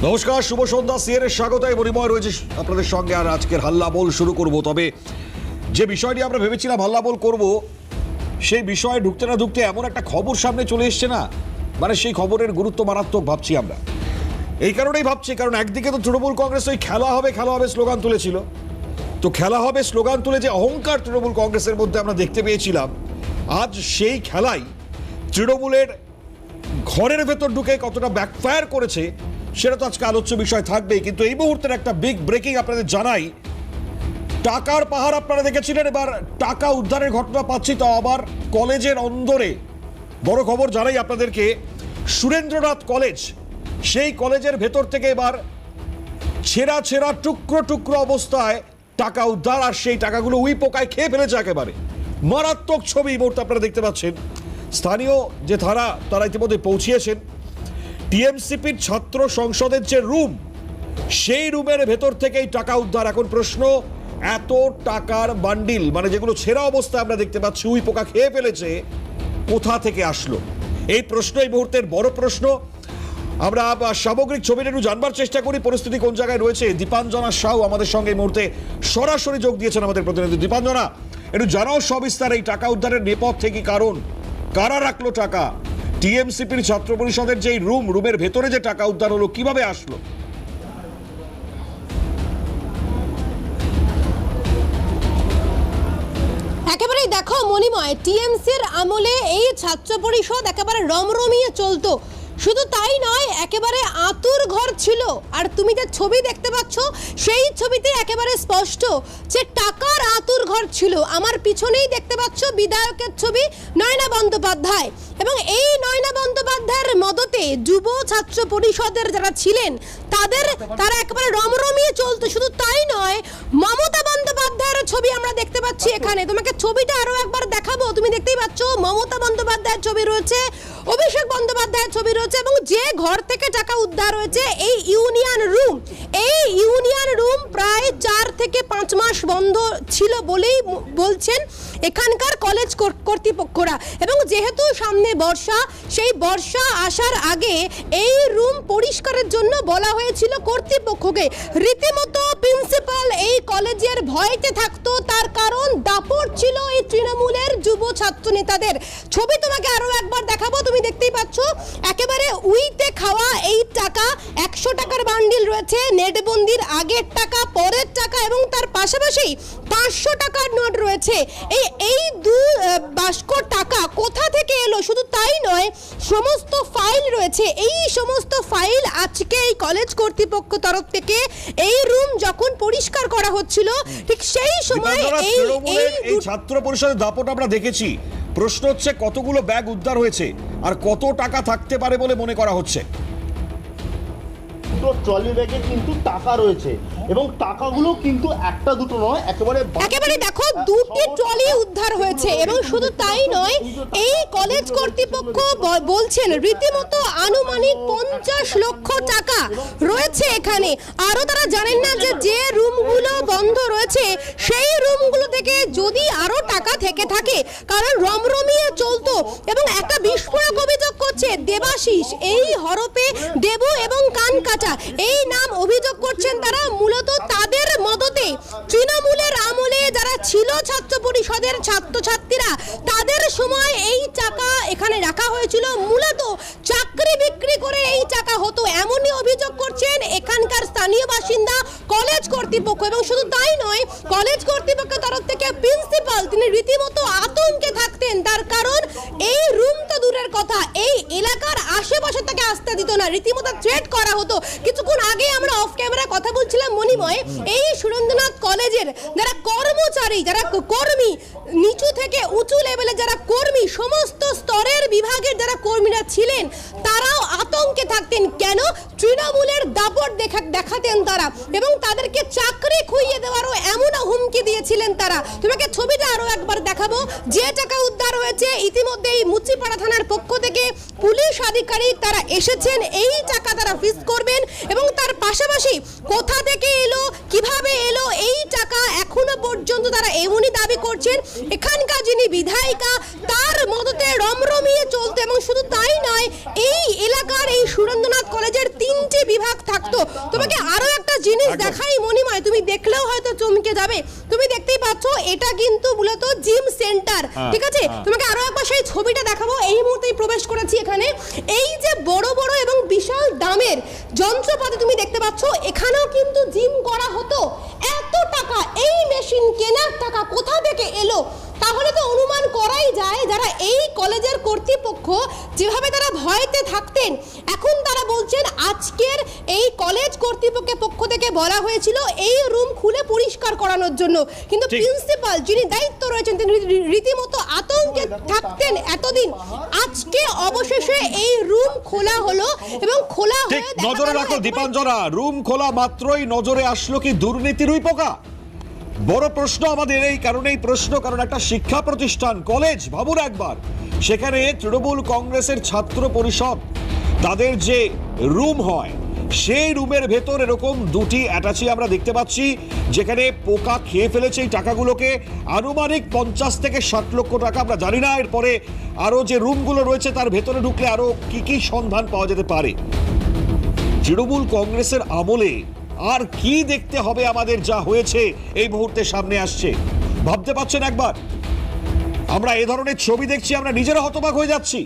নমস্কার, শুভ সন্ধ্যা। সিএর স্বাগতায় মরিময় রয়েছে আপনাদের সঙ্গে। আর আজকের হাল্লা বল শুরু করব। তবে যে বিষয়টি আমরা ভেবেছিলাম হাল্লা বল করব, সেই বিষয়ে ঢুকতে না ঢুকতে এমন একটা খবর সামনে চলে এসছে না, মানে সেই খবরের গুরুত্ব মারাত্মক ভাবছি আমরা। এই কারণেই ভাবছি, কারণ একদিকে তো তৃণমূল কংগ্রেস ওই খেলা হবে স্লোগান তুলেছিল। তো খেলা হবে স্লোগান তুলে যে অহংকার তৃণমূল কংগ্রেসের মধ্যে আমরা দেখতে পেয়েছিলাম, আজ সেই খেলাই তৃণমূলের ঘরের ভেতর ঢুকে কতটা ব্যাকফায়ার করেছে সেটা তো আজকে আলোচ্য বিষয় থাকবেই। কিন্তু এই মুহূর্তের একটা বিগ ব্রেকিং আপনাদের জানাই। টাকার পাহাড় আপনারা দেখেছিলেন, এবার টাকা উদ্ধারের ঘটনা পাচ্ছি, তাও আবার কলেজের অন্দরে। বড় খবর জানাই আপনাদেরকে, সুরেন্দ্রনাথ কলেজ, সেই কলেজের ভেতর থেকে এবার ছেঁড়া ছেঁড়া টুকরো টুকরো অবস্থায় টাকা উদ্ধার। আর সেই টাকাগুলো উই পোকায় খেয়ে ফেলেছে একেবারে। মারাত্মক ছবি এই মুহূর্তে আপনারা দেখতে পাচ্ছেন। স্থানীয় যে তারা ইতিমধ্যে পৌঁছিয়েছেন। টিএমসিপির ছাত্র সংসদের যে রুম, সেই রুমের ভেতর থেকেই টাকা উদ্ধার। এখন প্রশ্ন, এত টাকার বান্ডিল, মানে যেগুলো ছেঁড়া অবস্থায় আমরা দেখতে পাচ্ছি উই পোকা খেয়ে ফেলেছে, কোথা থেকে আসলো? এই প্রশ্ন এই মুহূর্তের বড় প্রশ্ন। আমরা সামগ্রিক ছবিটা একটু জানবার চেষ্টা করি, পরিস্থিতি কোন জায়গায় রয়েছে। দীপাঞ্জনা সাউ আমাদের সঙ্গে এই মুহূর্তে সরাসরি যোগ দিয়েছেন আমাদের প্রতিনিধি। দীপাঞ্জনা, একটু জানাও সবিস্তার এই টাকা উদ্ধারের নেপথ্যে কি কারণ, কারা রাখলো টাকা, টিএমসিপির ছাত্র পরিষদের যে রুমের ভেতরে যে টাকা উদ্ধার হলো, কিভাবে আসলো? একেবারেই দেখো মণিময়, টিএমসির আমলে এই ছাত্র পরিষদ একেবারে রমরমিয়ে চলতো। শুধু তাই নয়, একেবারে আতুর ঘর ছিল। আর তুমি যে ছবি দেখতে পাচ্ছ, সেই ছবিতে একেবারে স্পষ্ট যে টাকার আতুর ঘর ছিল। আমার পিছনেই দেখতে পাচ্ছ বিধায়কের ছবি, নয়না বন্দ্যোপাধ্যায়। এবং এই নয়না বন্দ্যোপাধ্যায়ের মদতে যুব ছাত্র পরিষদের যারা ছিলেন তারা একেবারে রমরমিয়ে চলতো। শুধু তাই নয়, মমতা বন্দ্যোপাধ্যায়ের ছবি আমরা দেখতে পাচ্ছি এখানে। তোমাকে ছবিটা আরো একবার দেখাবো। তুমি দেখতেই পাচ্ছ মমতা বন্দ্যোপাধ্যায়ের ছবি রয়েছে, অভিষেক বন্দ্যোপাধ্যায়ের ছবি রয়েছে। এবং যে ঘর থেকে টাকা উদ্ধার হয়েছে, এই ইউনিয়ন রুম প্রায় 4 থেকে 5 মাস বন্ধ ছিল বলেই বলছেন এখানকার কলেজ কর্তৃপক্ষরা। এবং যেহেতু সামনে বর্ষা, সেই বর্ষা আসার আগে এই রুম পরিষ্কারের জন্য বলা হয়েছিল কর্তৃপক্ষকে। রীতিমতো প্রিন্সিপাল এই কলেজের ভয়তে থাকতো, তার কারণ দাপট ছিল এই তৃণমূলের যুব ছাত্র নেতাদের। ছবি তোমাকে আরো একবার দেখাবো। তুমি দেখতেই পাচ্ছ একেবারে উইতে খাওয়া এই টাকা। 100 টাকার বান্ডিল রয়েছে, নেটবন্দির আগের টাকা, পরের টাকা, এবং তার পাশাপাশি 500 টাকার নোট রয়েছে। এই দু বাস্ক টাকা কোথা থেকে এলো? শুধু তাই নয়, সমস্ত ফাইল রয়েছে। এই সমস্ত ফাইল আজকে এই কলেজ কর্তৃপক্ষ তরফ থেকে এই রুম যখন পরিষ্কার করা হচ্ছিল, ঠিক সেই সময় এই ছাত্র পরিষদের দাপট আমরা দেখেছি। প্রশ্ন হচ্ছে, কতগুলো ব্যাগ উদ্ধার হয়েছে আর কত টাকা থাকতে পারে বলে মনে করা হচ্ছে? ট্রলি ব্যাগে কিন্তু টাকা রয়েছে, এবং টাকাগুলো কিন্তু একটা দুটো নয়, একেবারে দেখো 2টি ট্রলি উদ্ধার হয়েছে। এবং শুধু তাই নয়, এই কলেজ কর্তৃপক্ষ বলছেন রীতিমতো আনুমানিক 50 লক্ষ টাকা রয়েছে এখানে। আরো তারা জানেন না যে রুমগুলো বন্ধ রয়েছে, সেই রুমগুলো থেকে যদি আরো টাকা থেকে থাকে, কারণ রমরমিয়ে চলতো। এবং একটা বিস্ফোরক অভিযোগ করছে দেবাশিস, এই হরপে দেবু এবং কানকাটা এই নাম অভিযোগ করছেন তারা। মূলত তাদের মদতে তৃণমূলের আমলে যারা ছিল ছাত্র পরিষদের ছাত্রছাত্রীরা, তাদের সময় এই টাকা এখানে রাখা হয়েছিল। মূলত চাকরি বিক্রি করে এই টাকা হতো, এমনই অভিযোগ করছেন এখানকার স্থানীয় বাসিন্দা, কলেজ কর্তৃপক্ষ। এবং শুধু তাই নয়, কলেজ কর্তৃপক্ষের তরফ থেকে প্রিন্সিপাল তিনি রীতিমতো আতঙ্কে থাকতেন। তার কারণ এই রুম তো দূরের কথা, এই এলাকার আশেপাশে তাকে আসতে দিত না, রীতিমতো থ্রেট করা হতো। কিছুক্ষণ আগে আমরা অফ ক্যামেরা কথা বলছিলাম মণিময়, এই সুরেন্দ্রনাথ কলেজের যারা কর্মচারী, যারা কর্মী, নিচু থেকে উঁচু লেভেলে যারা কর্মী, সমস্ত স্তরের বিভাগের যারা কর্মীরা ছিলেন, তারাও আতঙ্কে থাকতেন। কেন? তৃণমূলের দাপট দেখাতেন তারা, এবং তাদেরকে চাকরি খুইয়ে দেওয়ারও এমন হুমকি দিয়েছিলেন তারা। তোমাকে ছবিটা আরো একবার দেখাবো। যে টাকা উদ্ধার হয়েছে, ইতিমধ্যেই মুচিপাড়া থানার পক্ষ থেকে পুলিশ আধিকারিক তারা এসেছেন, এই টাকা তারা ফিস করবেন। এবং তার পাশাপাশি কোথা থেকে এলো, কিভাবে এলো এই টাকা, এখনো পর্যন্ত তারা এমনই দাবি করছেন এখানকার যিনি বিধায়িকা, তার মদতে রমরমিয়ে চলতে। এবং শুধু তাই নয়, এই এলাকার এই সুরেন্দ্রনাথ কলেজের 3টি বিভাগ থাকতো। তোমাকে আরো একটা জিনিস দেখাই মণিময়, তুমি দেখলেও হয়তো চমকে যাবে। তুমি দেখতেই পাচ্ছ এটা কিন্তু মূলত জিম সেন্টার, ঠিক আছে? তোমাকে আরো একবার সেই ছবিটা দেখাবো। এই মুহূর্তেই প্রবেশ করেছি এখানে। এই যে বড় বড় এবং বিশাল দামের যন্ত্রপাতি তুমি দেখতে পাচ্ছ, এখানেও কিন্তু জিম করা হতো। এত টাকা, এই মেশিন কেনার টাকা কোথা থেকে এলো? তাহলে তো অনুমান করাই যায় যারা এই কলেজের কর্তৃপক্ষ যেভাবে তারা ভয়তে থাকতেন, এখন তারা বলছেন আজকের এই কলেজ কর্তৃপক্ষের পক্ষ থেকে বলা হয়েছিল এই রুম খুলে পরিষ্কার করানোর জন্য, কিন্তু প্রিন্সিপাল যিনি দায়িত্ব রয়েছেন তিনি রীতিমতো আতঙ্কে থাকতেন এতদিন। আজকে অবশেষে এই রুম খোলা হলো এবং খোলা ঠিক হয়ে নজরে রাখো দীপাঞ্জনা, রুম খোলা মাত্রই নজরে আসলো কি দুর্নীতির পোকা? বড় প্রশ্ন আমাদের এই কারণেই প্রশ্ন, কারণ একটা শিক্ষা প্রতিষ্ঠান কলেজ, ভাবুন একবার, সেখানে তৃণমূল কংগ্রেসের ছাত্র পরিষদ তাদের যে রুম হয় সেই রুমের ভেতর এরকম দুটি অ্যাটাচি আমরা দেখতে পাচ্ছি, যেখানে পোকা খেয়ে ফেলেছে এই টাকাগুলোকে। আনুমানিক 50 থেকে 60 লক্ষ টাকা। আমরা জানি না এরপরে আরো যে রুমগুলো রয়েছে তার ভেতরে ঢুকলে আরো কি কি সন্ধান পাওয়া যেতে পারে। তৃণমূল কংগ্রেসের আমলে আর কি দেখতে হবে আমাদের, যা হয়েছে এই মুহূর্তে সামনে আসছে? ভাবতে পারছেন একবার? আমরা এ ধরনের ছবি দেখছি, আমরা নিজেরা হতবাক হয়ে যাচ্ছি।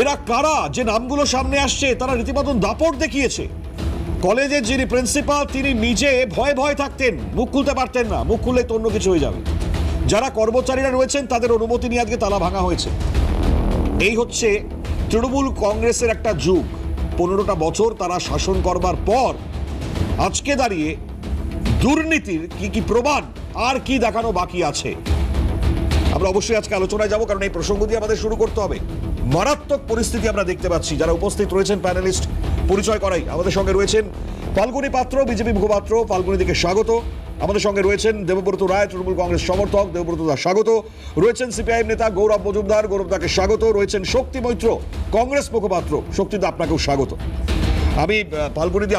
এরা কারা? যে নামগুলো সামনে আসছে তারা রীতিমতো দাপট দেখিয়েছে। কলেজের যিনি প্রিন্সিপাল তিনি নিজে ভয়ে ভয়ে থাকতেন, মুখ খুলতে পারতেন না, মুখ খুললে তো অন্য কিছু হয়ে যাবে। যারা কর্মচারীরা রয়েছেন তাদের অনুমতি নিয়ে আজকে তালা ভাঙা হয়েছে। এই হচ্ছে তৃণমূল কংগ্রেসের একটা যুগ। 15টা বছর তারা শাসন করবার পর আজকে দাঁড়িয়ে দুর্নীতির কি কি প্রমাণ আর কি দেখানো বাকি আছে, আমরা অবশ্যই আজকে আলোচনায় যাব, কারণ এই প্রসঙ্গ দিয়ে আমাদের শুরু করতে হবে। মারাত্মক পরিস্থিতি আমরা দেখতে পাচ্ছি। যারা উপস্থিত রয়েছেন প্যানেলিস্ট পরিচয় করাই, আমাদের সঙ্গে রয়েছেন ফাল্গুনী পাত্র, বিজেপি মুখপাত্র। ফাল্গুনী দিকে স্বাগত। আমাদের সঙ্গে রয়েছেন দেবব্রত রায়, তৃণমূল কংগ্রেস সমর্থক। দেবব্রত দা স্বাগত। রয়েছেন সিপিআইএম নেতা গৌরব মজুমদার, গৌরব দাকে স্বাগত। রয়েছেন শক্তি মৈত্র, কংগ্রেস মুখপাত্র। শক্তি দা আপনাকেও স্বাগত। আমি ফাল্গুনী দি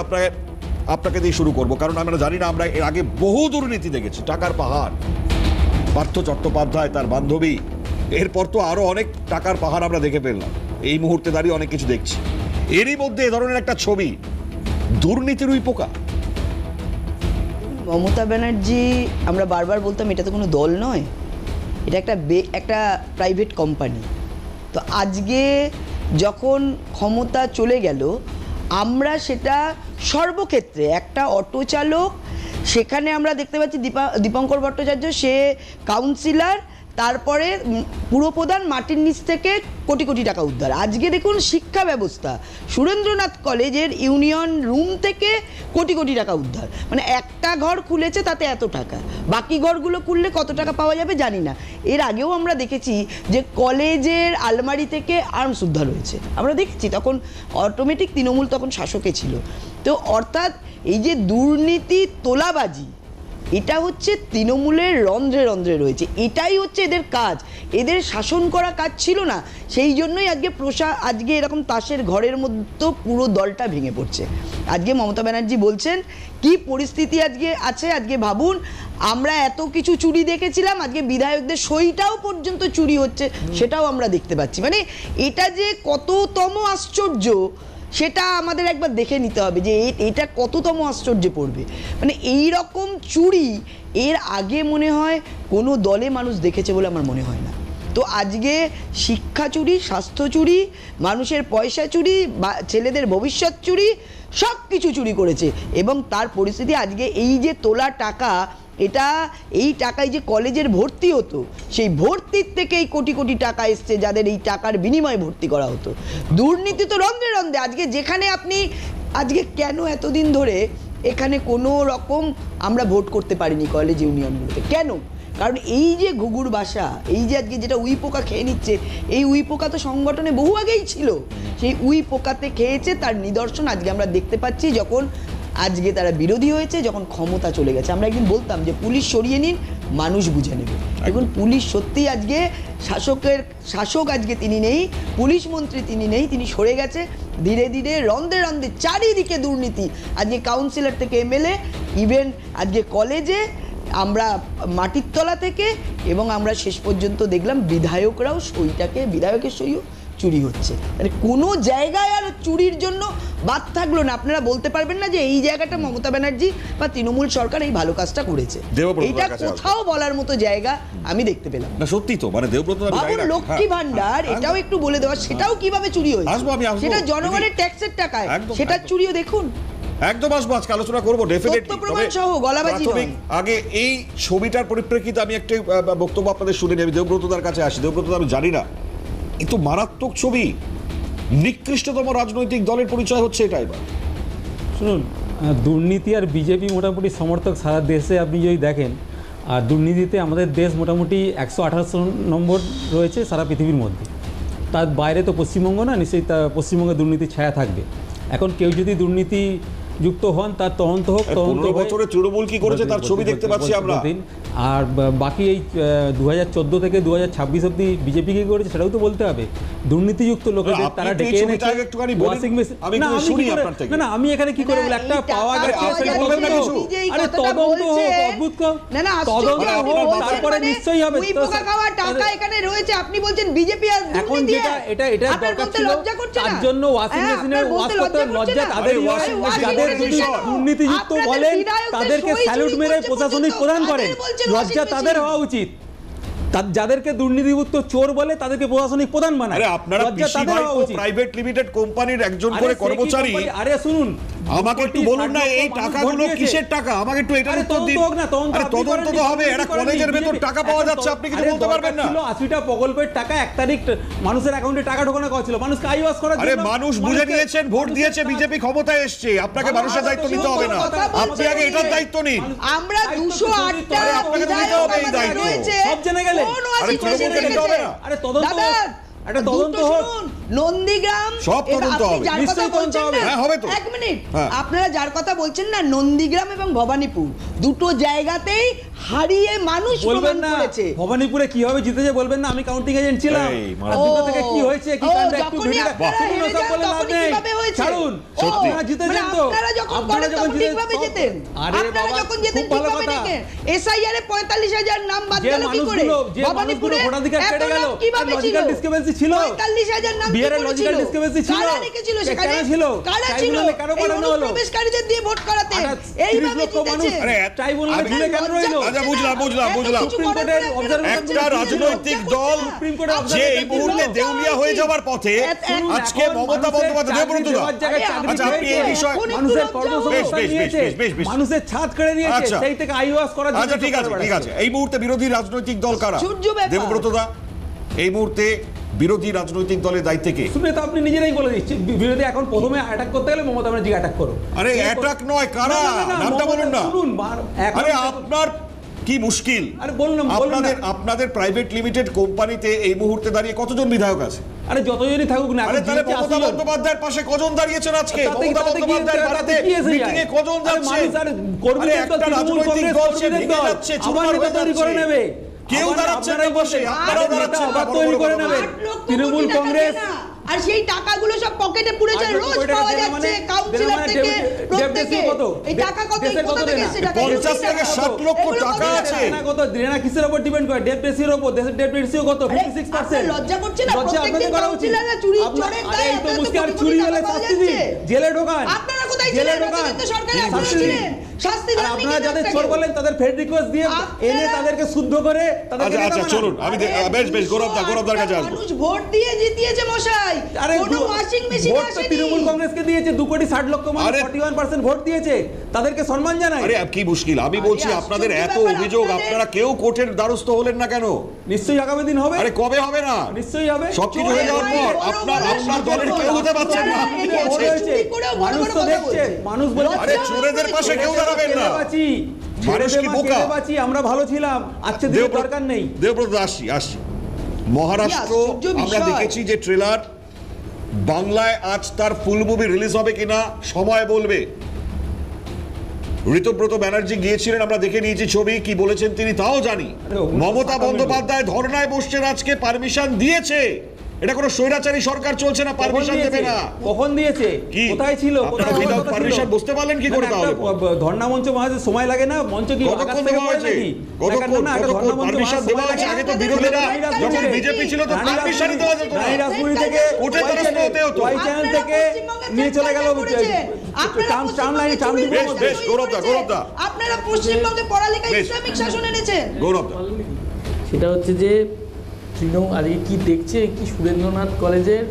আপনাকে দিয়ে শুরু করব, কারণ আমরা জানি না, আমরা এর আগে বহু দুর্নীতি দেখেছি, টাকার পাহাড়। পার্থ চট্টোপাধ্যায়, তার বান্ধবী, এরপর তো আরো অনেক টাকার পাহাড় আমরা দেখে ফেললাম। এই মুহূর্তে দাঁড়িয়ে অনেক কিছু দেখছি। এরই মধ্যে এ ধরনের একটা ছবি, দুর্নীতির পোকা। মমতা ব্যানার্জি, আমরা বারবার বলতাম এটা তো কোনো দল নয়, এটা একটা প্রাইভেট কোম্পানি। তো আজকে যখন ক্ষমতা চলে গেল, আমরা সেটা সর্বক্ষেত্রে, একটা অটো চালক, সেখানে আমরা দেখতে পাচ্ছি দীপঙ্কর ভট্টাচার্য, সে কাউন্সিলর, তারপরে পুরপ্রধান, মাটির নিচ থেকে কোটি কোটি টাকা উদ্ধার। আজকে দেখুন শিক্ষা ব্যবস্থা, সুরেন্দ্রনাথ কলেজের ইউনিয়ন রুম থেকে কোটি কোটি টাকা উদ্ধার। মানে একটা ঘর খুলেছে তাতে এত টাকা, বাকি ঘরগুলো খুললে কত টাকা পাওয়া যাবে জানি না। এর আগেও আমরা দেখেছি যে কলেজের আলমারি থেকে আর্মস উদ্ধার হয়েছে, আমরা দেখেছি। তখন অটোমেটিক তৃণমূল তখন শাসকে ছিল। তো অর্থাৎ এই যে দুর্নীতি, তোলাবাজি, এটা হচ্ছে তৃণমূলের রন্ধ্রে রন্ধ্রে রয়েছে। এটাই হচ্ছে এদের কাজ। এদের শাসন করা কাজ ছিল না, সেই জন্যই আজকে এরকম তাসের ঘরের মধ্যে পুরো দলটা ভেঙে পড়ছে। আজকে মমতা ব্যানার্জি বলছেন কি পরিস্থিতি আজকে আছে। আজকে ভাবুন, আমরা এত কিছু চুরি দেখেছিলাম, আজকে বিধায়কদের সইটাও পর্যন্ত চুরি হচ্ছে, সেটাও আমরা দেখতে পাচ্ছি। মানে এটা যে কততম আশ্চর্য, সেটা আমাদের একবার দেখে নিতে হবে যে এটা কততম আশ্চর্যে পড়বে। মানে এই রকম চুরি এর আগে মনে হয় কোনো দলে মানুষ দেখেছে বলে আমার মনে হয় না। তো আজকে শিক্ষা চুরি, স্বাস্থ্য চুরি, মানুষের পয়সা চুরি, ছেলেদের ভবিষ্যৎ চুরি, সব কিছু চুরি করেছে। এবং তার পরিস্থিতি আজকে এই যে তোলা টাকা, এই টাকায় যে কলেজের ভর্তি হতো, সেই ভর্তির থেকে এই কোটি কোটি টাকা এসছে, যাদের এই টাকার বিনিময়ে ভর্তি করা হতো। দুর্নীতি তো রন্ধ্রে রন্ধ্রে। যেখানে আজকে কেন এতদিন ধরে এখানে কোনো রকম আমরা ভোট করতে পারিনি কলেজ ইউনিয়নগুলোতে, কেন? কারণ এই যে ঘুঘুর বাসা, এই যে আজকে যেটা উই পোকা খেয়ে নিচ্ছে, এই উই পোকা তো সংগঠনে বহু আগেই ছিল। সেই উই পোকাতে খেয়েছে, তার নিদর্শন আজকে আমরা দেখতে পাচ্ছি। যখন আজকে তারা বিরোধী হয়েছে, যখন ক্ষমতা চলে গেছে। আমরা একদিন বলতাম যে পুলিশ সরিয়ে নিন, মানুষ বুঝে নেবে। এখন পুলিশ সত্যিই আজকে শাসক আজকে তিনি নেই, পুলিশ মন্ত্রী তিনি নেই, তিনি সরে গেছে। ধীরে ধীরে রন্ধ্রে রন্ধ্রে চারিদিকে দুর্নীতি। আজকে কাউন্সিলর থেকে এমএলএ, ইভেন আজকে কলেজে, আমরা মাটির তলা থেকে, এবং আমরা শেষ পর্যন্ত দেখলাম বিধায়করাও বিধায়কের সইও চুরি হচ্ছে। মানে কোনো জায়গায় আর চুরির জন্য বাদ থাকলো না। আপনারা বলতে পারবেন না যে এই জায়গাটা মমতা ব্যানার্জি বা তৃণমূল সরকার এই ভালো কাজটা করেছে। দেবব্রতদার এইটা কাছে কোথাও বলার মতো জায়গা আমি দেখতে পেলাম না। না সত্যি তো, মানে দেবব্রত আমি জানি বাবুর না। লক্ষ্মী ভান্ডার এটাও একটু বলে দেওয়া, সেটাও কিভাবে চুরি হয়েছে, আসবো, আমি আসবো। সেটা জনগণের ট্যাক্সের টাকায়, একদম, সেটা একদম। চুরিও দেখুন। একদম আসবো, আজকে আলোচনা করবো ডেফিনেটলি। তথ্য প্রমাণ সহ, গলাবাজি নয়। আগে এই ছবিটার পরিপ্রেক্ষিতে আমি একটা বক্তব্য আপনাদের শুনে নিই। আমি দেবব্রতদার কাছে আসি। দেবব্রত, আমি জানি না, এ তো মারাত্মক ছবি, নিকৃষ্টতম রাজনৈতিক দলের পরিচয় হচ্ছে এটা এবার। শুনুন, দুর্নীতি আর বিজেপি মোটামুটি সমর্থক সারা দেশে আপনি যদি দেখেন, আর দুর্নীতিতে আমাদের দেশ মোটামুটি 118 নম্বর রয়েছে সারা পৃথিবীর মধ্যে। তার বাইরে তো পশ্চিমবঙ্গ না, নিশ্চয়ই তা পশ্চিমবঙ্গে দুর্নীতির ছায়া থাকবে। এখন কেউ যদি দুর্নীতি যুক্ত হন তার তদন্ত হোক, তদন্ত 15 বছরে তৃণমূল কি করেছে তার ছবি দেখতে পাচ্ছি আমরা। আর বাকি এই 2014 থেকে 2026 অব্দি বিজেপি কি করেছে সেটাও তো বলতে হবে। দুর্নীতিযুক্ত লোকেদের আপনি তারা একটু এই ডেকে ছবিটা এনেছে একটুখানি বলুন, ওয়াশিং মেশিন। আমি না একটু আমি শুনি কি করে, আপনার থেকে। না আমি এখানে কি করে বলি, একটা পাওয়া গেছে সেটা বলবেন না কিছু। আরে তদন্ত হোক, অদ্ভুত হোক, তদন্ত হোক, তারপরে নিশ্চয়ই হবে। ওই পোকা খাওয়া টাকা এখানে রয়েছে, আপনি বলছেন বিজেপি আর এখন যেটা এটা দরকার ছিল, তার জন্য ওয়াশিং মেশিনের ওয়াশ করতে লজ্জা তাদেরই হয় যাদের যদি দুর্নীতিযুক্ত বলেন তাদেরকে স্যালুট মেরে প্রশাসনিক প্রদান করেন। লজ্জা তাদের হওয়া উচিত। যাদেরকে দুর্নীতিযুক্ত চোর বলে তাদেরকে প্রশাসনিক প্রধান বানায়। আরে আপনারা লজ্জা তাদের হওয়া উচিত। প্রাইভেট লিমিটেড কোম্পানির একজন করে কর্মচারী, আরে শুনুন, আমাকে একটু বলুন না এই টাকাগুলো কিসের টাকা, আমাকে একটু এটা উত্তর দিন। আরে তদন্ত তো হবে, এটা কলেজের ভেতর টাকা পাওয়া যাচ্ছে, আপনি কিছু বলতে পারবেন না? 80টা প্রকল্পের টাকা 1 তারিখ মানুষের অ্যাকাউন্টে টাকা ঢোকানো কথা ছিল, মানুষকে আইওয়াস করার জন্য। আরে মানুষ বুঝে নিয়েছেন, ভোট দিয়েছে, বিজেপি ক্ষমতায় এসছে, আপনাকে মানুষের দায়িত্ব নিতে হবে না, আপনি আগে এটার দায়িত্ব নিন। আমরা 208টা আরে আপনাকে তো নিতে হবে এই দায়িত্ব। সব জেনে গেলে আরে তৃণমূলকে নিতে হবে না? আরে তদন্ত দাদা, একটা তদন্ত হোক। নন্দীগ্রাম সব তদন্ত আপনি হবে। যার কথা নিশ্চয়ই তদন্ত বলছেন হবে। না, হ্যাঁ, হবে তো। এক মিনিট, হ্যাঁ। আপনারা যার কথা বলছেন না, নন্দীগ্রাম এবং ভবানীপুর দুটো জায়গাতেই হারিয়ে মানুষ বলবেন প্রমাণ না করেছে। ভবানীপুরে কিভাবে জিতেছে বলবেন না, আমি কাউন্টিং এজেন্ট ছিলাম। এই, আর দুটো থেকে কি হয়েছে কি কাণ্ড একটু যখনই ভিডিও আপনারা হেরে যান, তখনই কিভাবে হয়েছে? ছাড়ুন, সত্যি। আপনারা জিতেছেন তো, আপনারা যখন করেন তখন ঠিকভাবে জেতেন। আরে আপনারা বাবা, যখন জেতেন খুব ভালো ঠিকভাবে কথা। দেখেন। এসআইআর এ 45,000 নাম বাদ যে গেল কি করে? মানুষগুলো ভবানীপুরে ভোটাধিকার এত কেটে গেল, নাম কিভাবে ছিল? লজিক্যাল ডিসক্রিপেন্সি ছিল, 45,000 নাম কি বিহারের করে লজিক্যাল ছিল? ডিসক্রিপেন্সি ছিল, কারা রেখেছিল সেখানে? কেন ছিল? কারা ছিল? ট্রাইব্যুনালে কেন এই পাঠানো হলো? অনুপ্রবেশকারীদের দিয়ে ভোট করাতে। 30 এইভাবে লক্ষ মানুষ জিতেছে। আরে, ট্রাইব্যুনালে আমি- ঝুলে কেন রইলো? আচ্ছা, বুঝলাম। সুপ্রিম কোর্টের observation একটা ছিল। রাজনৈতিক দল সুপ্রিম কোর্টের যে এই observation মুহূর্তে ছিল। দেউলিয়া হয়ে যাওয়ার পথে, শুনুন, আজকে এখন মমতা মানুষের বন্দ্যোপাধ্যায়, চাকরি দেবব্রতদা, দেওয়ার জায়গায় চাকরি আচ্ছা, আপনি এই পেয়েছে। বিষয়ে- মানুষের কর্মসংস্থান বেশ, নিয়েছে, বেশ। মানুষের ছাদ কেড়ে নিয়েছে, আচ্ছা। সেই থেকে আইওয়াস করার জন্য আচ্ছা, ঠিক আছে। এই মুহূর্তে বিরোধী রাজনৈতিক দল কারা? সূর্য ব্যাপার। দেবব্রতদা, এই মুহূর্তে বিরোধী রাজনৈতিক দলের দায়িত্বে কে? শুনে তো আপনি নিজেরাই বলে দিচ্ছি, বিরোধী এখন প্রথমে অ্যাটাক করতে গেলে মমতা ব্যানার্জিকে অ্যাটাক করো। আরে অ্যাটাক নয়, কারা? নামটা বলুন না। শুনুন, এখন আরে আপনার কি মুশকিল? আরে বলুন না। আপনাদের প্রাইভেট লিমিটেড কোম্পানিতে এই মুহূর্তে দাঁড়িয়ে কতজন বিধায়ক আছে? আরে যতজনই থাকুক না, আরে এখন তাহলে জিতেছে মমতা 80 জন। বন্দ্যোপাধ্যায়ের পাশে কজন দাঁড়িয়েছেন আজকে? তাতে- মমতা তাতে কি- বন্দ্যোপাধ্যায়ের তাতে বাড়িতে কি এসে যায়? মিটিংয়ে কজন আরে যাচ্ছে? মানুষ আর কর্মীদের আরে দল, একটা তৃণমূল রাজনৈতিক কংগ্রেস দল সে কর্মীদের ভেঙে দল, যাচ্ছে, আবার চুরমার নেতা হয়ে তৈরি করে যাচ্ছে। নেবে। কেউ আবার দাঁড়াচ্ছে না আপনারাই বসে, বলছেন, আপনারাও আরে দাঁড়াচ্ছেন নেতা না, আবার বড় তৈরি বড় করে কথা। নেবে। 8 লক্ষ তৃণমূল কোটি টাকা কংগ্রেস দেয় না। আর সেই টাকাগুলো সব পকেটে পুড়েছে, 8 লক্ষ রোজ কোটি টাকা পাওয়া দেয় না যাচ্ছে মানে? কাউন্সিলর দেয় না থেকে মানে প্রত্যেকে। কত? এই টাকা কত? দেশের কত কোথা থেকে দেয় না? এসছে টাকা? 50 থেকে 60 লক্ষ এগুলো টাকা কত আছে। দেনা কত? দেনা কিসের উপর ডিপেন্ড করে? ডেট রেশিওর উপর। দেশের ডেট রেশিও কত? আরে, 56%। আপনার লজ্জা করছে না? লজ্জা আপনাদের প্রত্যেকদিন করা উচিত। কাউন্সিলররা চুরি আপনার- চোরের আরে দায়ে এই তো আপনারা তো মুশকিল, আর কোটি চুরি কোটি হলে টাকা পাওয়া শাস্তি দিন, যাচ্ছে। জেলে ঢোকান। আপনারা কোথায় জেলে ছিলেন? ঢোকান। তো সরকারে শাস্তি আপনারা দিন। ছিলেন। শাস্তি আর দেননি আপনারা কেন যাদের আপনাকে? চোর বলেন তাদের ফেড রিকোয়েস্ট দিয়ে এনে তাদেরকে শুদ্ধ করে তাদেরকে আচ্ছা, নেতা চলুন, বানান। আমি বেশ গৌরবদার কাছে আসবো। মানুষ ভোট দিয়ে জিতিয়েছে মশাই। আরে কোনো ওয়াশিং মেশিন ভোট তো আসেনি। তৃণমূল কংগ্রেসকে দিয়েছে, 2,60,00,000 মানুষ, আরে, 41% ভোট দিয়েছে, তাদেরকে সম্মান জানাই। আরে কি মুশকিল? আমি বলছি আরে, আপনাদের আশ্চর্য এত ব্যাপার, অভিযোগ, আপনাদের- আপনারা কেউ কোর্টের দ্বারস্থ হলেন না কেন? নিশ্চয়ই আগামী দিন হবে। আরে কবে হবে না? নিশ্চয়ই হবে। সবকিছু হয়ে যাওয়ার পর আপনার দলের কেউ হতে পারছেন না, আপনি কি ভোট বলছেন? হয়েছে, মানুষ তো দেখছে, মানুষ বলছে আরে চোরেদের পাশে কেউ দাঁড়াবেন না। মানুষ কি বোকা? আমরা ভালো ছিলাম, আজকে দিনের দরকার নেই। দেবব্রত, আসছি মহারাষ্ট্র। আশ্চর্য আমরা বিষয়। দেখেছি যে ট্রেলার বাংলায় আজ তার ফুল মুভি রিলিজ হবে কিনা সময় বলবে। ঋতব্রত ব্যানার্জি গিয়েছিলেন, আমরা দেখে নিয়েছি ছবি, কি বলেছেন তিনি তাও জানি। আরে ওগুলো তো মমতা ফাঁকা বন্দ্যোপাধ্যায় ধর্নায় বসছেন, আজকে পারমিশন দিয়েছে এটা কোনো স্বৈরাচারী সরকার চলছে না, পারমিশন দেবে না। কখন দিয়েছে? কি? কোথায় ছিল? আপনারা কোথায় without কথা ছিল? permission বুঝতে পারলেন কি করে না, তাহলে? একটা ধর্ণা মঞ্চ বানাতে সময় লাগে না? মঞ্চ কি আকাশ কতক্ষণ থেকে দেওয়া পড়ে হয়েছে? নাকি? কতক্ষণ না, একটা ধর্ণা মঞ্চ পারমিশন বানাতে দেওয়া সময় হয়েছে? লাগে আগে না। তো বিরোধীরা রানী রাজগুলি যখন থেকে- বিজেপি ছিল তো রানী পারমিশনই রাজগুলি- দেওয়া যেত না। রানী রাজগুলি থেকে কোর্টের ওয়াই দ্বারস্থ চ্যানেল- হতে হতো। ওয়াই চ্যানেল থেকে নিয়ে চলে গেল বেশ, গৌরবদা। আপনারা পশ্চিমবঙ্গে পড়ালেখায় বেশ। ইসলামিক শাসন এনেছেন। গৌরবদা, সেটা হচ্ছে যে তৃণমূল আজকে কি দেখছে কি সুরেন্দ্রনাথ কলেজের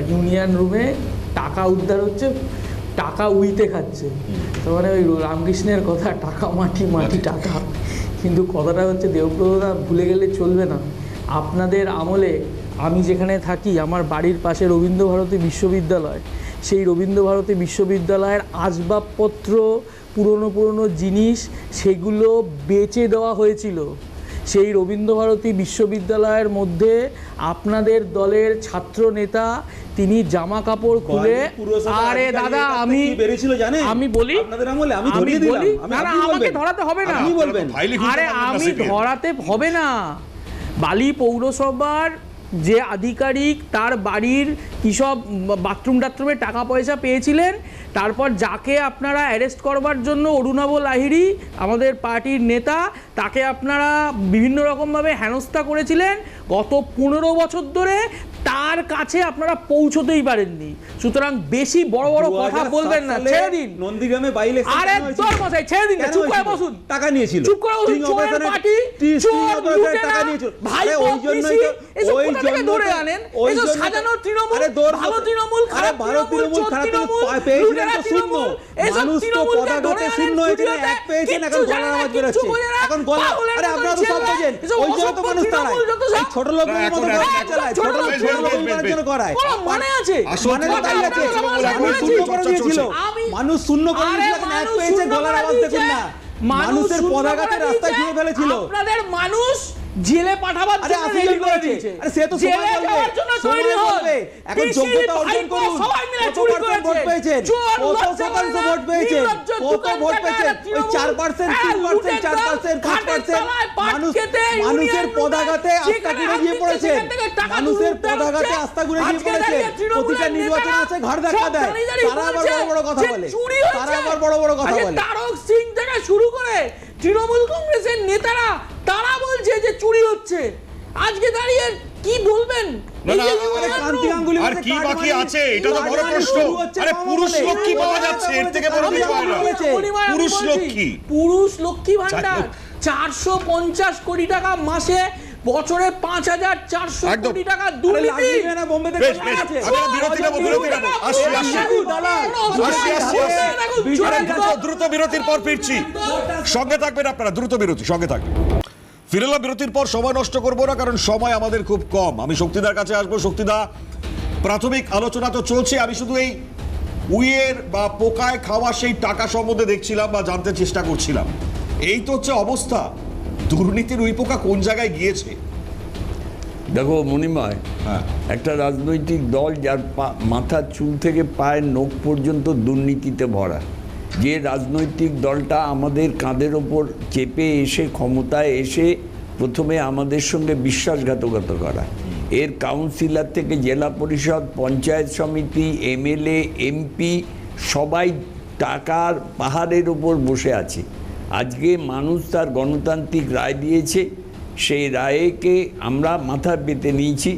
ইউনিয়ন রুমে টাকা উদ্ধার হচ্ছে, টাকা উইতে খাচ্ছে। তার মানে ওই রামকৃষ্ণের কথা, টাকা মাটি মাটি টাকা। কিন্তু কথাটা হচ্ছে দেবব্রতদা ভুলে গেলে চলবে না, আপনাদের আমলে আমি যেখানে থাকি আমার বাড়ির পাশে রবীন্দ্রভারতী বিশ্ববিদ্যালয়, সেই রবীন্দ্রভারতী বিশ্ববিদ্যালয়ের আসবাবপত্র, পুরনো জিনিস সেগুলো বেচে দেওয়া হয়েছিল। সেই রবীন্দ্রভারতী বিশ্ববিদ্যালয়ের মধ্যে আপনাদের দলের ছাত্র নেতা তিনি জামা কাপড় খুলে, আরে দাদা আমি বলি, আপনাদের আমলে আমি আমি ধরিয়ে দিলাম। বলি, আমি না না আপনি আমাকে বলবেন। ধরাতে হবে না, আপনি বলবেন। ফাইলই খুলতে আরে পারবেন না আমি CPM ধরাতে হবে না। বালি পৌরসভার যে আধিকারিক তার বাড়ির কী সব বাথরুমে টাকা পয়সা পেয়েছিলেন, তারপর যাকে আপনারা অ্যারেস্ট করবার জন্য অরুণাভ লাহিড়ী আমাদের পার্টির নেতা, তাকে আপনারা বিভিন্ন রকমভাবে হেনস্থা করেছিলেন গত 15 বছর ধরে, তার কাছে আপনারা পৌঁছতেই পারেননি। সুতরাং বেশি বড় বড় কথা বলবেন না, ছেড়ে দিন। নন্দীগ্রামে বাই ইলেকশন আরে তোর মশাই ছেড়ে দিন, চুপ করে বসুন। টাকা নিয়েছিল, চুপ করে বসুন। চোরের পার্টি, চোর লুটেরা, ভাই পিসি, এসব কোথা থেকে ধরে আনেন? এসব সাজানো তৃণমূল, ভালো তৃণমূল, খারাপ তৃণমূল, চোর তৃণমূল, লুটেরা তৃণমূল, এসব তৃণমূলকে ধরে আনেন খুঁটিনাতে, কিচ্ছু জানে না, কিচ্ছু বোঝে না, পাগলের মতন ছেলে, এসব অসভ্য তৃণমূল যত সব। ছোট লোকদের মতো চালায়, ছোট লোক জন্য করায়। কোনো মানে আছে? মানে কোথায় আছে? মানুষ শূন্য করে দিয়েছিল, মানুষ শূন্য করে দিয়েছিল, এখন এক পেয়েছে, গলার আওয়াজ দেখুন না, মানুষের পদাঘাতে রাস্তায় ঘিরে ফেলেছিল। আপনাদের মানুষ জেলে পাঠাবার আরে জন্য আফিল রেডি করে করেছে, দিয়েছে। আরে সে তো জেলে সময় যাওয়ার জন্য বলবে, তৈরি সময় হন। বলবে। এখন পিসির যোগ্যতা অর্জন ভাইপো করুন, সবাই মিলে কত চুরি পার্সেন্ট ভোট করেছে। পেয়েছেন, চোর, কত লজ্জা শতাংশ করে না, ভোট পেয়েছেন, নির্লজ্জ, কত দোকান ভোট থেকে পেয়েছেন, ওই তৃণমূল, 4%, হ্যাঁ, 3%, লুটের 4%, দল, খাটের 5%, তলায়, পাট মানুষ খেতে, মানুষের ইউনিয়ন পদাঘাতে রুমে, আস্থা যেখানে ঘুরে গিয়ে আপনি পড়েছেন, সেখান থেকে টাকা মানুষের তুলতে পদাঘাতে হচ্ছে। আস্থা ঘুরে গিয়ে আজকে পড়েছেন। দাঁড়িয়ে তৃণমূলের প্রতিটা নির্বাচন নেতারা আছে ঘাড় ধাক্কা সব দেয়, দাঁড়িয়ে দাঁড়িয়ে তারা আবার বলছে বড় কথা যে বলে, চুরি তারা হচ্ছে। আবার বড় কথা আজকে বলে। তারক সিং থেকে শুরু করে তৃণমূল কংগ্রেসের নেতারা তারা বলছে যে চুরি হচ্ছে। আজকে দাঁড়িয়ে কি বলবেন? না, এই না, যে আরে ইউনিয়ন ক্রান্তি রুম, গাঙ্গুলি আর বলছে কি কার্ড বাকি মানি, আছে? এটা তো বড় কার্ড মানি প্রশ্ন। শুরু হচ্ছে আরে মামা পুরুষ বলে। লক্ষ্মী পাওয়া যাচ্ছে, এর থেকে বড় আমি বিষয় না। বলেছি। পরিমাণ আমি পুরুষ বলছি। লক্ষ্মী। পুরুষ লক্ষ্মী ভান্ডার 450 কোটি টাকা মাসে, বছরে 5400 একদম। কোটি টাকা আরে দুর্নীতি। লাগবে না, বোম্বেতে বেশ, করা বেশ, আছে। আমরা বিরতি নেবো, আসছি। দ্রুত বিরতির পর ফিরছি, সঙ্গে থাকবেন আপনারা, দ্রুত বিরতি, সঙ্গে থাকবেন। ফিরলাম বিরতির পর, সময় নষ্ট করবো না কারণ সময় আমাদের খুব কম। আমি শক্তিদার কাছে আসবো। শক্তিদা, প্রাথমিক আলোচনা তো চলছে, আমি শুধু এই উইয়ের বা পোকায় খাওয়া সেই টাকা সম্বন্ধে দেখছিলাম বা জানতে চেষ্টা করছিলাম। এই তো হচ্ছে অবস্থা। দুর্নীতির উই পোকা কোন জায়গায় গিয়েছে? দেখো মণিময়, হ্যাঁ, একটা রাজনৈতিক দল যার মাথার চুল থেকে পায়ের নখ পর্যন্ত দুর্নীতিতে ভরা, যে রাজনৈতিক দলটা আমাদের কাঁধের ওপর চেপে এসে ক্ষমতায় এসে প্রথমে আমাদের সঙ্গে বিশ্বাসঘাতকতা করা, এর কাউন্সিলর থেকে জেলা পরিষদ, পঞ্চায়েত সমিতি, এমএলএ, এমপি সবাই টাকার পাহাড়ের ওপর বসে আছে। আজকে মানুষ তার গণতান্ত্রিক রায় দিয়েছে, সেই রায়কে আমরা মাথা পেতে নিয়েছি।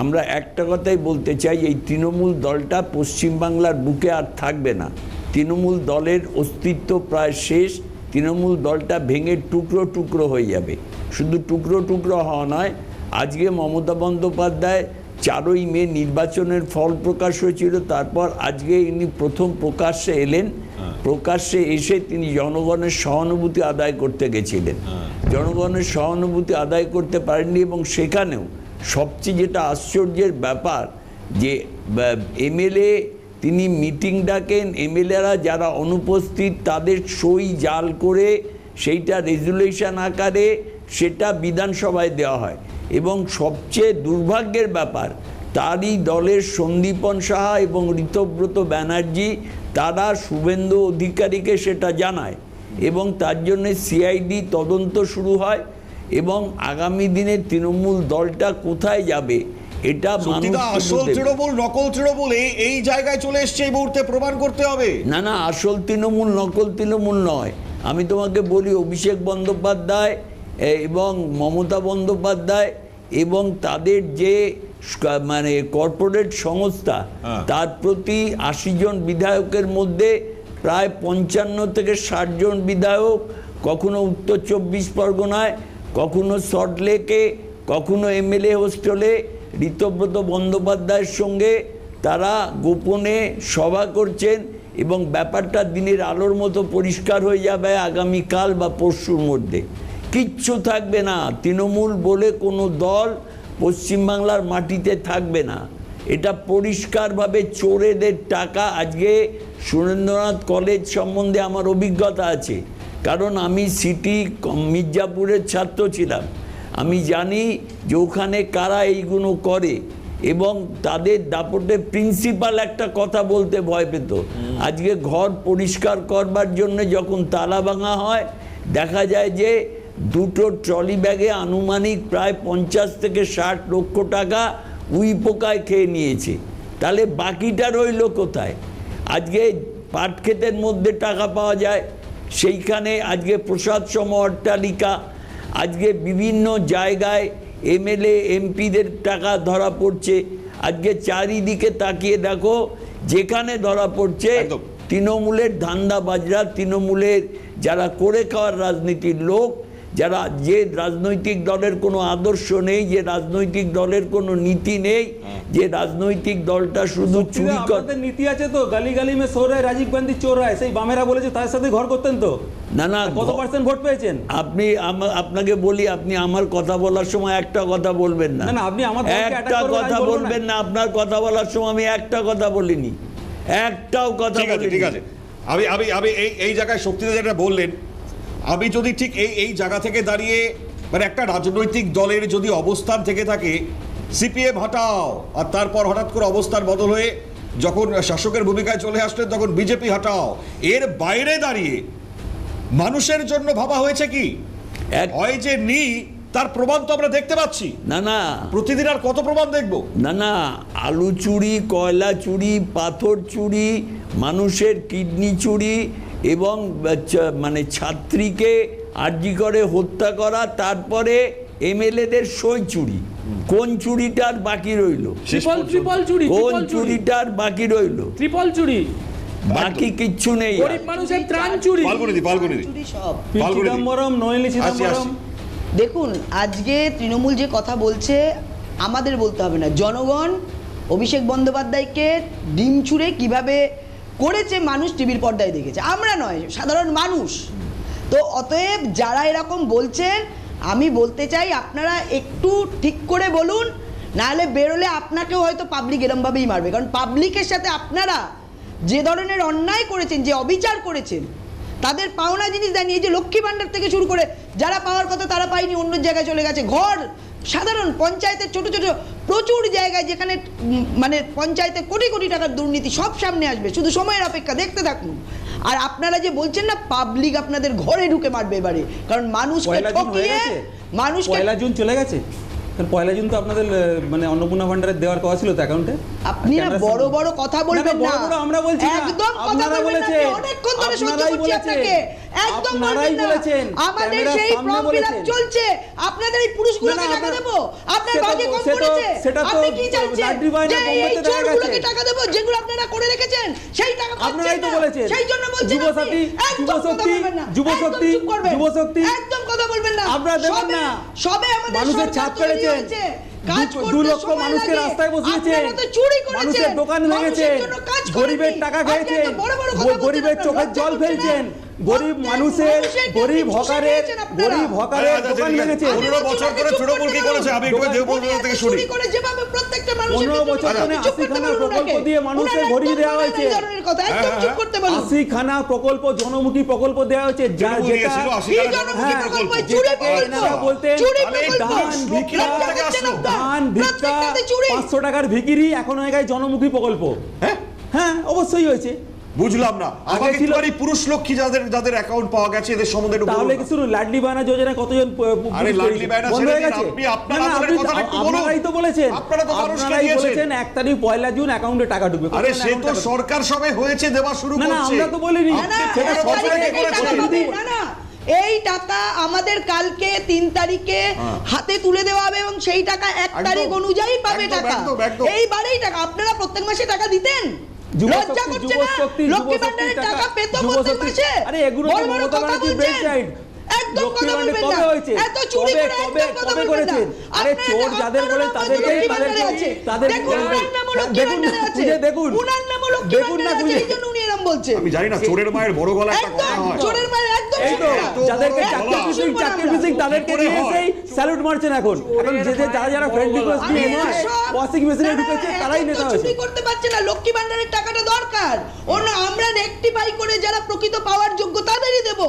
আমরা একটা কথাই বলতে চাই, এই তৃণমূল দলটা পশ্চিমবাংলার বুকে আর থাকবে না। তৃণমূল দলের অস্তিত্ব প্রায় শেষ। তৃণমূল দলটা ভেঙে টুকরো টুকরো হয়ে যাবে। শুধু টুকরো টুকরো হওয়া নয়, আজকে মমতা বন্দ্যোপাধ্যায় 4ই মে নির্বাচনের ফল প্রকাশ হয়েছিল, তারপর আজকে ইনি প্রথম প্রকাশ্যে এলেন। প্রকাশ্যে এসে তিনি জনগণের সহানুভূতি আদায় করতে গেছিলেন, জনগণের সহানুভূতি আদায় করতে পারেননি। এবং সেখানেও সবচেয়ে যেটা আশ্চর্যের ব্যাপার যে এমএলএ তিনি মিটিং ডাকেন, এমএলএরা যারা অনুপস্থিত তাদের সই জাল করে সেইটা রেজুলেশন আকারে সেটা বিধানসভায় দেওয়া হয়। এবং সবচেয়ে দুর্ভাগ্যের ব্যাপার, তারই দলের সন্দীপন সাহা এবং ঋতব্রত ব্যানার্জি তারা শুভেন্দু অধিকারীকে সেটা জানায় এবং তার জন্য সিআইডি তদন্ত শুরু হয়। এবং আগামী দিনে তৃণমূল দলটা কোথায় যাবে এটা মানুষ সত্যিটা আসল শুধু দেখবে। তৃণমূল নকল তৃণমূল এই জায়গায় চলে এসছে এই মুহূর্তে প্রমাণ করতে হবে। না না, আসল তৃণমূল নকল তৃণমূল নয়। আমি তোমাকে বলি, অভিষেক বন্দ্যোপাধ্যায় এবং মমতা বন্দ্যোপাধ্যায় এবং তাদের যে মানে কর্পোরেট সংস্থা, তার প্রতি 80 জন বিধায়কের মধ্যে প্রায় 55 থেকে 60 জন বিধায়ক কখনো উত্তর 24 পরগনায়, কখনো সল্টলেকে, কখনো এমএলএ হোস্টেলে ঋতব্রত বন্দ্যোপাধ্যায়ের সঙ্গে তারা গোপনে সভা করছেন, এবং ব্যাপারটা দিনের আলোর মতো পরিষ্কার হয়ে যাবে আগামীকাল বা পরশুর মধ্যে। কিচ্ছু থাকবে না, তৃণমূল বলে কোনো দল পশ্চিমবাংলার মাটিতে থাকবে না। এটা পরিষ্কারভাবে চোরেদের টাকা। আজকে সুরেন্দ্রনাথ কলেজ সম্বন্ধে আমার অভিজ্ঞতা আছে, কারণ আমি সিটি মির্জাপুরের ছাত্র ছিলাম। আমি জানি যে ওখানে কারা এইগুলো করে, এবং তাদের দাপটে প্রিন্সিপাল একটা কথা বলতে ভয় পেত। আজকে ঘর পরিষ্কার করবার জন্য যখন তালা ভাঙা হয়, দেখা যায় যে 2টো ট্রলি ব্যাগে আনুমানিক প্রায় 50 থেকে 60 লক্ষ টাকা উই পোকায় খেয়ে নিয়েছে। তাহলে বাকিটা রইল কোথায়? আজকে পাট ক্ষেতের মধ্যে টাকা পাওয়া যায়, সেইখানে আজকে প্রসাদ সম অট্টালিকা, আজকে বিভিন্ন জায়গায় এমএলএ এমপিদের টাকা ধরা পড়ছে। আজকে চারিদিকে তাকিয়ে দেখো, যেখানে ধরা পড়ছে তৃণমূলের ধান্দাবাজরা, তৃণমূলের যারা করে খাওয়ার রাজনীতির লোক, যারা যে রাজনৈতিক দলের কোনো আদর্শ নেই, যে রাজনৈতিক দলের কোনো নীতি নেই, যে রাজনৈতিক দলটা শুধু চুরি করে। আপনাদের নীতি আছে তো, গালি গালি মে সো রায় রাজীব গান্ধী চোর রায়, সেই বামেরা বলেছে তার সাথে ঘর করতেন তো। না না, কত % ভোট পেয়েছেন? আপনি আপনাকে বলি, আপনি আমার কথা বলার সময় একটা কথা বলবেন না। না না, আপনি আমার দলকে একটা attack করবেন, কথা আমি বলবো না। বলবেন না। আপনার কথা বলার সময় আমি একটা কথা বলিনি, একটাও কথা ঠিক আছে, বলিনি। ঠিক আছে। আমি এই জায়গায় শক্তিতে যেটা বললেন, আমি যদি ঠিক এই জায়গা থেকে দাঁড়িয়ে, মানে একটা রাজনৈতিক দলের যদি অবস্থান থেকে থাকে সিপিএম হটাও, আর তারপর হঠাৎ করে অবস্থান বদল হয়ে যখন শাসকের ভূমিকায় চলে আসলেন তখন বিজেপি হটাও, এর বাইরে দাঁড়িয়ে মানুষের জন্য ভাবা হয়েছে কি? হয় যে নি, তার প্রমাণ তো আমরা দেখতে পাচ্ছি। না না, প্রতিদিন আর কত প্রমাণ দেখবো? না না, আলু চুরি, কয়লা চুরি, পাথর চুরি, মানুষের কিডনি চুরি, এবং মানে ছাত্রীকে আরজি করে হত্যা করা, তারপরে এমএলএদের সই চুরি। কোন চুরিটার বাকি রইল? ট্রিপল চুরি, কোন চুরিটার বাকি রইল? ট্রিপল চুরি, বাকি কিচ্ছু নেই। গরিব মানুষের ত্রাণ চুরি। ফাল্গুনিদি চুরি সব। চিদম্বরম, নলিনী চিদম্বরম। দেখুন, আজকে তৃণমূল যে কথা বলছে, আমাদের বলতে হবে না, জনগণ অভিষেক বন্দ্যোপাধ্যায়কে ডিম ছুঁড়ে কিভাবে করেছে মানুষ টিভির পর্দায় দেখেছে, আমরা নয়, সাধারণ মানুষ। তো অতএব যারা এরকম বলছেন, আমি বলতে চাই আপনারা একটু ঠিক করে বলুন, নাহলে বেরোলে আপনাকেও হয়তো পাবলিক এরমভাবেই মারবে। কারণ পাবলিকের সাথে আপনারা যে ধরনের অন্যায় করেছেন, যে অবিচার করেছেন, তাদের পাওনা জিনিস দেয়নি। এই যে লক্ষ্মী ভাণ্ডার থেকে শুরু করে যারা পাওয়ার কথা তারা পায়নি, অন্য জায়গায় চলে গেছে। ঘর, সাধারণ পঞ্চায়েতের ছোট ছোট প্রচুর জায়গায় যেখানে মানে পঞ্চায়েতে কোটি কোটি টাকার দুর্নীতি, সব সামনে আসবে, শুধু সময়ের অপেক্ষা, দেখতে থাকুন। আর আপনারা যে বলছেন না পাবলিক আপনাদের ঘরে ঢুকে মারবে এবারে, কারণ মানুষকে ঠকিয়ে, মানুষকে 1 জুন চলে গেছে। 1 জুন তো আপনাদের মানে অন্নপূর্ণা ভান্ডারের দেওয়ার কথা ছিল তো অ্যাকাউন্টে। আপনি না বড় বড় কথা বলবেন না, আমরা বলছি না, একদম কথা আপনারা বলবেন না। বলেছেন, অনেকক্ষণ ধরে সহ্য আপনারাই করছি বলেছেন, আপনাকে, একদম আপনারাই বলেছেন, আমাদের ক্যামেরার সেই সামনে ফর্ম ফিলআপ বলেছেন। চলছে, আপনাদের এই পুরুষগুলোকে টাকা দেব, আপনার ভাগে কম পড়েছে, আপনি কি চাইছেন যে এই চোরগুলোকে টাকা দেব যেগুলো আপনারা করে রেখেছেন, সেই টাকা আপনারাই তো বলেছেন। সেই জন্য বলছেন যুবশক্তি একদম কথা বলবেন না, আপনারা দেবেন না, সবে আমাদের মানুষের ছাপ পেড়েছেন, 2 লক্ষ মানুষকে রাস্তায় বসিয়েছেন, মানুষের দোকান ভেঙেছেন, গরিবের টাকা খেয়েছেন, গরিবের চোখের জল ফেলছেন, গরিব মানুষের, গরিব হকারের দোকান ভেঙেছেন। 15 বছর ধরে তৃণমূল কি করেছে? আমি একটু দেবপুর থেকে শুনি। 15 বছর ধরে 80খানা প্রকল্প দিয়ে মানুষের ভরিয়ে দেওয়া হয়েছে। 80খানা প্রকল্প, জনমুখী প্রকল্প দেওয়া হয়েছে, যা যেটা ধান ভিক্ষা 500 টাকার ভিকিরি এখন হয়ে গেছে জনমুখী প্রকল্প। হ্যাঁ, অবশ্যই হয়েছে। বুঝলাম না, আমাকে ছিল- একটুখানি পুরুষ লক্ষ্মী যাদের অ্যাকাউন্ট পাওয়া গেছে এদের সম্বন্ধে একটু বলুন তাহলে না। কি শুনুন, লাডলি বায়না যোজনা কতজন আরে লাডলি বায়না বন্ধ ছেড়ে হয়ে দিন, গেছে? আপনি আপনার না, না, আন্দোলনের আপনি- কথাটা একটু বলুন। আপনারাই তো বলেছেন, আপনারা তো মানুষকে আপনারাই দিয়েছেন। বলেছেন 1 তারিখ 1 জুন অ্যাকাউন্টে টাকা ঢুকবে। আরে কতজন সে account তো টাকা ঢুকবে? সরকার সবে হয়েছে, দেওয়া শুরু না, না, করছে। আমরা তো বলিনি। না, না, সেটা এই সরকার টাকা কি করেছে? পাবে, না, না, এই টাকা আমাদের কালকে 3 তারিখে হাতে তুলে দেওয়া হবে এবং সেই টাকা 1 একদম, তারিখ অনুযায়ী পাবে একদম, টাকা। একদম, একদম। এইবারেই টাকা আপনারা প্রত্যেক মাসে টাকা দিতেন, লজ্জা করছে না? লক্ষ্মী ভান্ডারের টাকা পেতো প্রত্যেক মাসে। আরে এগুলো তো বড় বড় মমতা কথা ব্যানার্জির বলছেন। ব্রেনচাইল্ড। একদম লক্ষ্মী কথা ভান্ডার বলবেন কবে না। হয়েছে? এত চুরি করে কবে একদম কথা কবে বলবেন না। করেছেন? আরে আপনারা- চোর যাদের বলেন আপনারা তাদেরকে লক্ষ্মী ভান্ডারে আছে। দেখুন, ওনার নামও লক্ষ্মী দেখুন, ভান্ডারে আছে। খুঁজে দেখুন। ওনার নামও লক্ষ্মী দেখুন না, ভান্ডারে আছে, খুঁজে। এই জন্য উনি এরম বলছেন। আমি জানি না, চোরের মায়ের বড় গলা একটা কথা একদম হয়। চোরের মায়ের একদম এই তো শুনবো না। যাদেরকে একদম চাকরি শুনবো না চাকরি আমরা। মিসিং তাদেরকে কি করে নিয়ে হয়? এসেই স্যালুট মারছেন এখন যারা ফ্রেন্ড রিকোয়েস্ট আমি নিয়ে নয় এসব- ওয়াশিং মেশিনে না, না, ঢুকেছে এখন তারাই তো নেতা হয়েছে। চুরি করতে পারছে না, লক্ষ্মী ভান্ডারের টাকাটা দরকার। অন্য আমরা রেকটিফাই করে যারা প্রকৃত পাওয়ার যোগ্য তাদেরই দেব।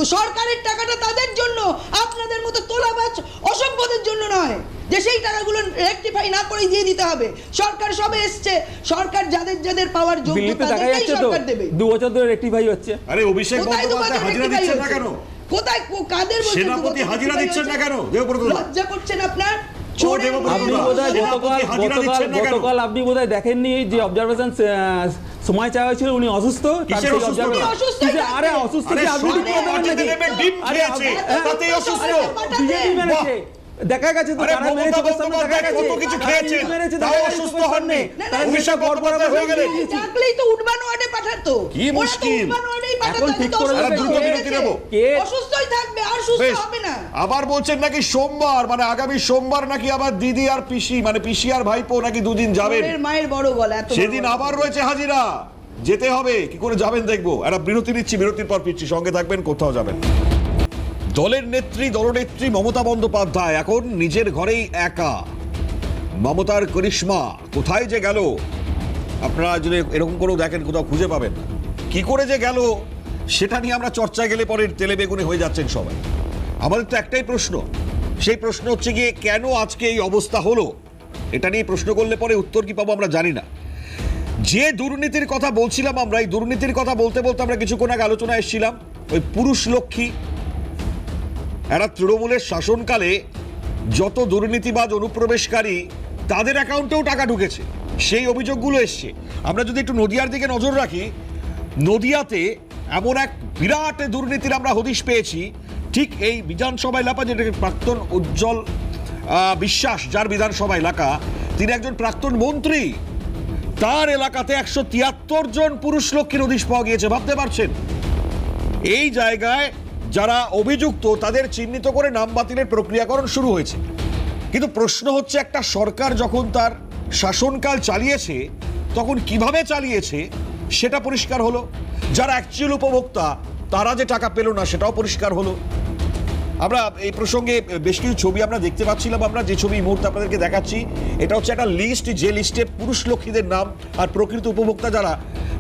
সরকারের টাকাটা তাদের জন্য, আপনাদের মতো তোলাবাজ অসভ্যদের জন্য নয় যে সেই টাকাগুলো রেকটিফাই না করে দিয়ে দিতে হবে। সরকার সবে এসছে, সরকার যাদের পাওয়ার যোগ্য দিল্লিতে দেখা তাদেরকেই যাচ্ছে তো সরকার দেবে। 2 বছর ধরে রেক্টিফাই হচ্ছে। আরে অভিষেক কোথায় বন্দ্যোপাধ্যায় দু বছর হাজিরা rectify দিচ্ছেন না হচ্ছে? কেন? কোথায় কাদের বলছেন সেনাপতি দু বছর হাজিরা rectify দিচ্ছেন না হচ্ছে? কেন? দেবব্রত দা। লজ্জা করছেন আপনার? ও চোরের দেবব্রত আপনি দা, বোধহয় সেনাপতি হাজিরা দিচ্ছেন না কেন? গতকাল আপনি বোধহয় দেখেননি যে অবজারভেশন সময় চাওয়া হয়েছিল, উনি অসুস্থ। তার কিসের সেই অসুস্থতা? observation- অসুস্থই কিসের- আরে থাকবে। অসুস্থ আরে কি আপনি সব ঠিক করতে পারেন মাটিতে নাকি? নেমে ডিম আরে খেয়েছে, হ্যাঁ, তাতেই অসুস্থ। বিজেপি মেরেছে। দেখা গেছে তো আরে কারা মমতা মেরেছে ওর সামনে দেখা বন্দ্যোপাধ্যায় গেছে। কত কিছু কারা খেয়েছেন, মেরেছে তাও দেখা গেছে অসুস্থ ওর হননি। সামনে। তারা অভিষেক নেতা বন্দ্যোপাধ্যায় হয়ে গেলেন। ডাকলেই তো উডবান ওয়ার্ডে পাঠাতো। কি ওরা তো মুশকিল। উডবান ওয়ার্ডেই পাঠাতো, এখন আমি ঠিক তো করে অসুস্থ দেবে দ্রুত হয়ে বিরতি গেছে। নেবো। কে- অসুস্থই থাকবে, আর সুস্থ বেশ, হবে না। আবার বলছেন নাকি সোমবার, মানে আগামী সোমবার নাকি আবার দিদি আর পিসি, মানে পিসি আর ভাইপো নাকি দুদিন যাবেন। চোরের মায়ের বড় গলা, এত বড় সেদিন গলা। আবার রয়েছে হাজিরা, যেতে হবে। কি করে যাবেন দেখবো। একটা বিরতি নিচ্ছি, বিরতির পর ফিরছি, সঙ্গে থাকবেন, কোথাও যাবেন। দলের নেত্রী, দলনেত্রী মমতা বন্দ্যোপাধ্যায় এখন নিজের ঘরেই একা। মমতার করিশ্মা কোথায় যে গেল, আপনারা যদি এরকম করেও দেখেন কোথাও খুঁজে পাবেন না। কি করে যে গেল সেটা নিয়ে আমরা চর্চায় গেলে পরে তেলে বেগুনে হয়ে যাচ্ছেন সবাই। আমাদের তো একটাই প্রশ্ন, সেই প্রশ্ন হচ্ছে গিয়ে কেন আজকে এই অবস্থা হলো। এটা নিয়ে প্রশ্ন করলে পরে উত্তর কি পাবো আমরা জানি না। যে দুর্নীতির কথা বলছিলাম আমরা, এই দুর্নীতির কথা বলতে বলতে আমরা কিছুক্ষণ আগে আলোচনায় এসেছিলাম ওই পুরুষ লক্ষ্মী। এরা তৃণমূলের শাসনকালে যত দুর্নীতিবাজ অনুপ্রবেশকারী তাদের অ্যাকাউন্টেও টাকা ঢুকেছে, সেই অভিযোগগুলো এসছে। আমরা যদি একটু নদিয়ার দিকে নজর রাখি, নদিয়াতে এমন এক বিরাট দুর্নীতির আমরা হদিশ পেয়েছি। ঠিক এই বিধানসভা এলাকা, যেটা প্রাক্তন উজ্জ্বল বিশ্বাস, যার বিধানসভা এলাকা, তিনি একজন প্রাক্তন মন্ত্রী। তার এলাকাতে 173 জন পুরুষ লক্ষ্মীর হদিশ পাওয়া গিয়েছে, ভাবতে পারছেন? এই জায়গায় যারা অভিযুক্ত তাদের চিহ্নিত করে নাম বাতিলের প্রক্রিয়াকরণ শুরু হয়েছে। কিন্তু প্রশ্ন হচ্ছে, একটা সরকার যখন তার শাসনকাল চালিয়েছে তখন কিভাবে চালিয়েছে সেটা পরিষ্কার হলো। যারা অ্যাকচুয়াল উপভোক্তা তারা যে টাকা পেল না সেটাও পরিষ্কার হলো। আমরা এই প্রসঙ্গে বেশ কিছু ছবি আমরা দেখতে পাচ্ছিলাম। আমরা যে ছবি এই মুহূর্তে আপনাদেরকে দেখাচ্ছি, এটা হচ্ছে একটা লিস্ট, যে লিস্টে পুরুষ লক্ষ্মীদের নাম আর প্রকৃত উপভোক্তা যারা,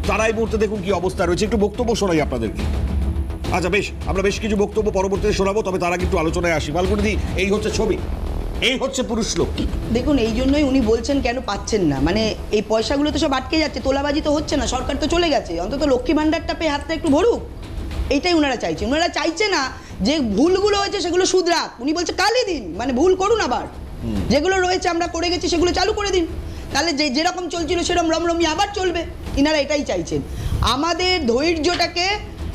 তারা এই মুহূর্তে দেখুন কি অবস্থা রয়েছে। একটু বক্তব্য শোনাই আপনাদেরকে। আচ্ছা বেশ, আমরা বেশ কিছু বক্তব্য পরবর্তীতে শোনাবো, তবে তারা কিন্তু আলোচনায় আসি। ফাল্গুনিদি, এই হচ্ছে ছবি, এই হচ্ছে পুরুষ লক্ষ্মী। দেখুন, এই জন্যই উনি বলছেন কেন পাচ্ছেন না, মানে এই পয়সাগুলো তো সব আটকে যাচ্ছে, তোলাবাজি তো হচ্ছে না, সরকার তো চলে গেছে, অন্তত লক্ষ্মী ভান্ডারটা পেয়ে হাতটা একটু ভরুক, এইটাই ওনারা চাইছে। ওনারা চাইছে না যে ভুলগুলো হয়েছে সেগুলো শুধরাক। উনি বলছে কালই দিন, মানে ভুল করুন, আবার যেগুলো রয়েছে আমরা করে গেছি সেগুলো চালু করে দিন, তাহলে যেরকম চলছিল সেরকম রমরমি আবার চলবে। ইনারা এটাই চাইছেন। আমাদের ধৈর্যটাকে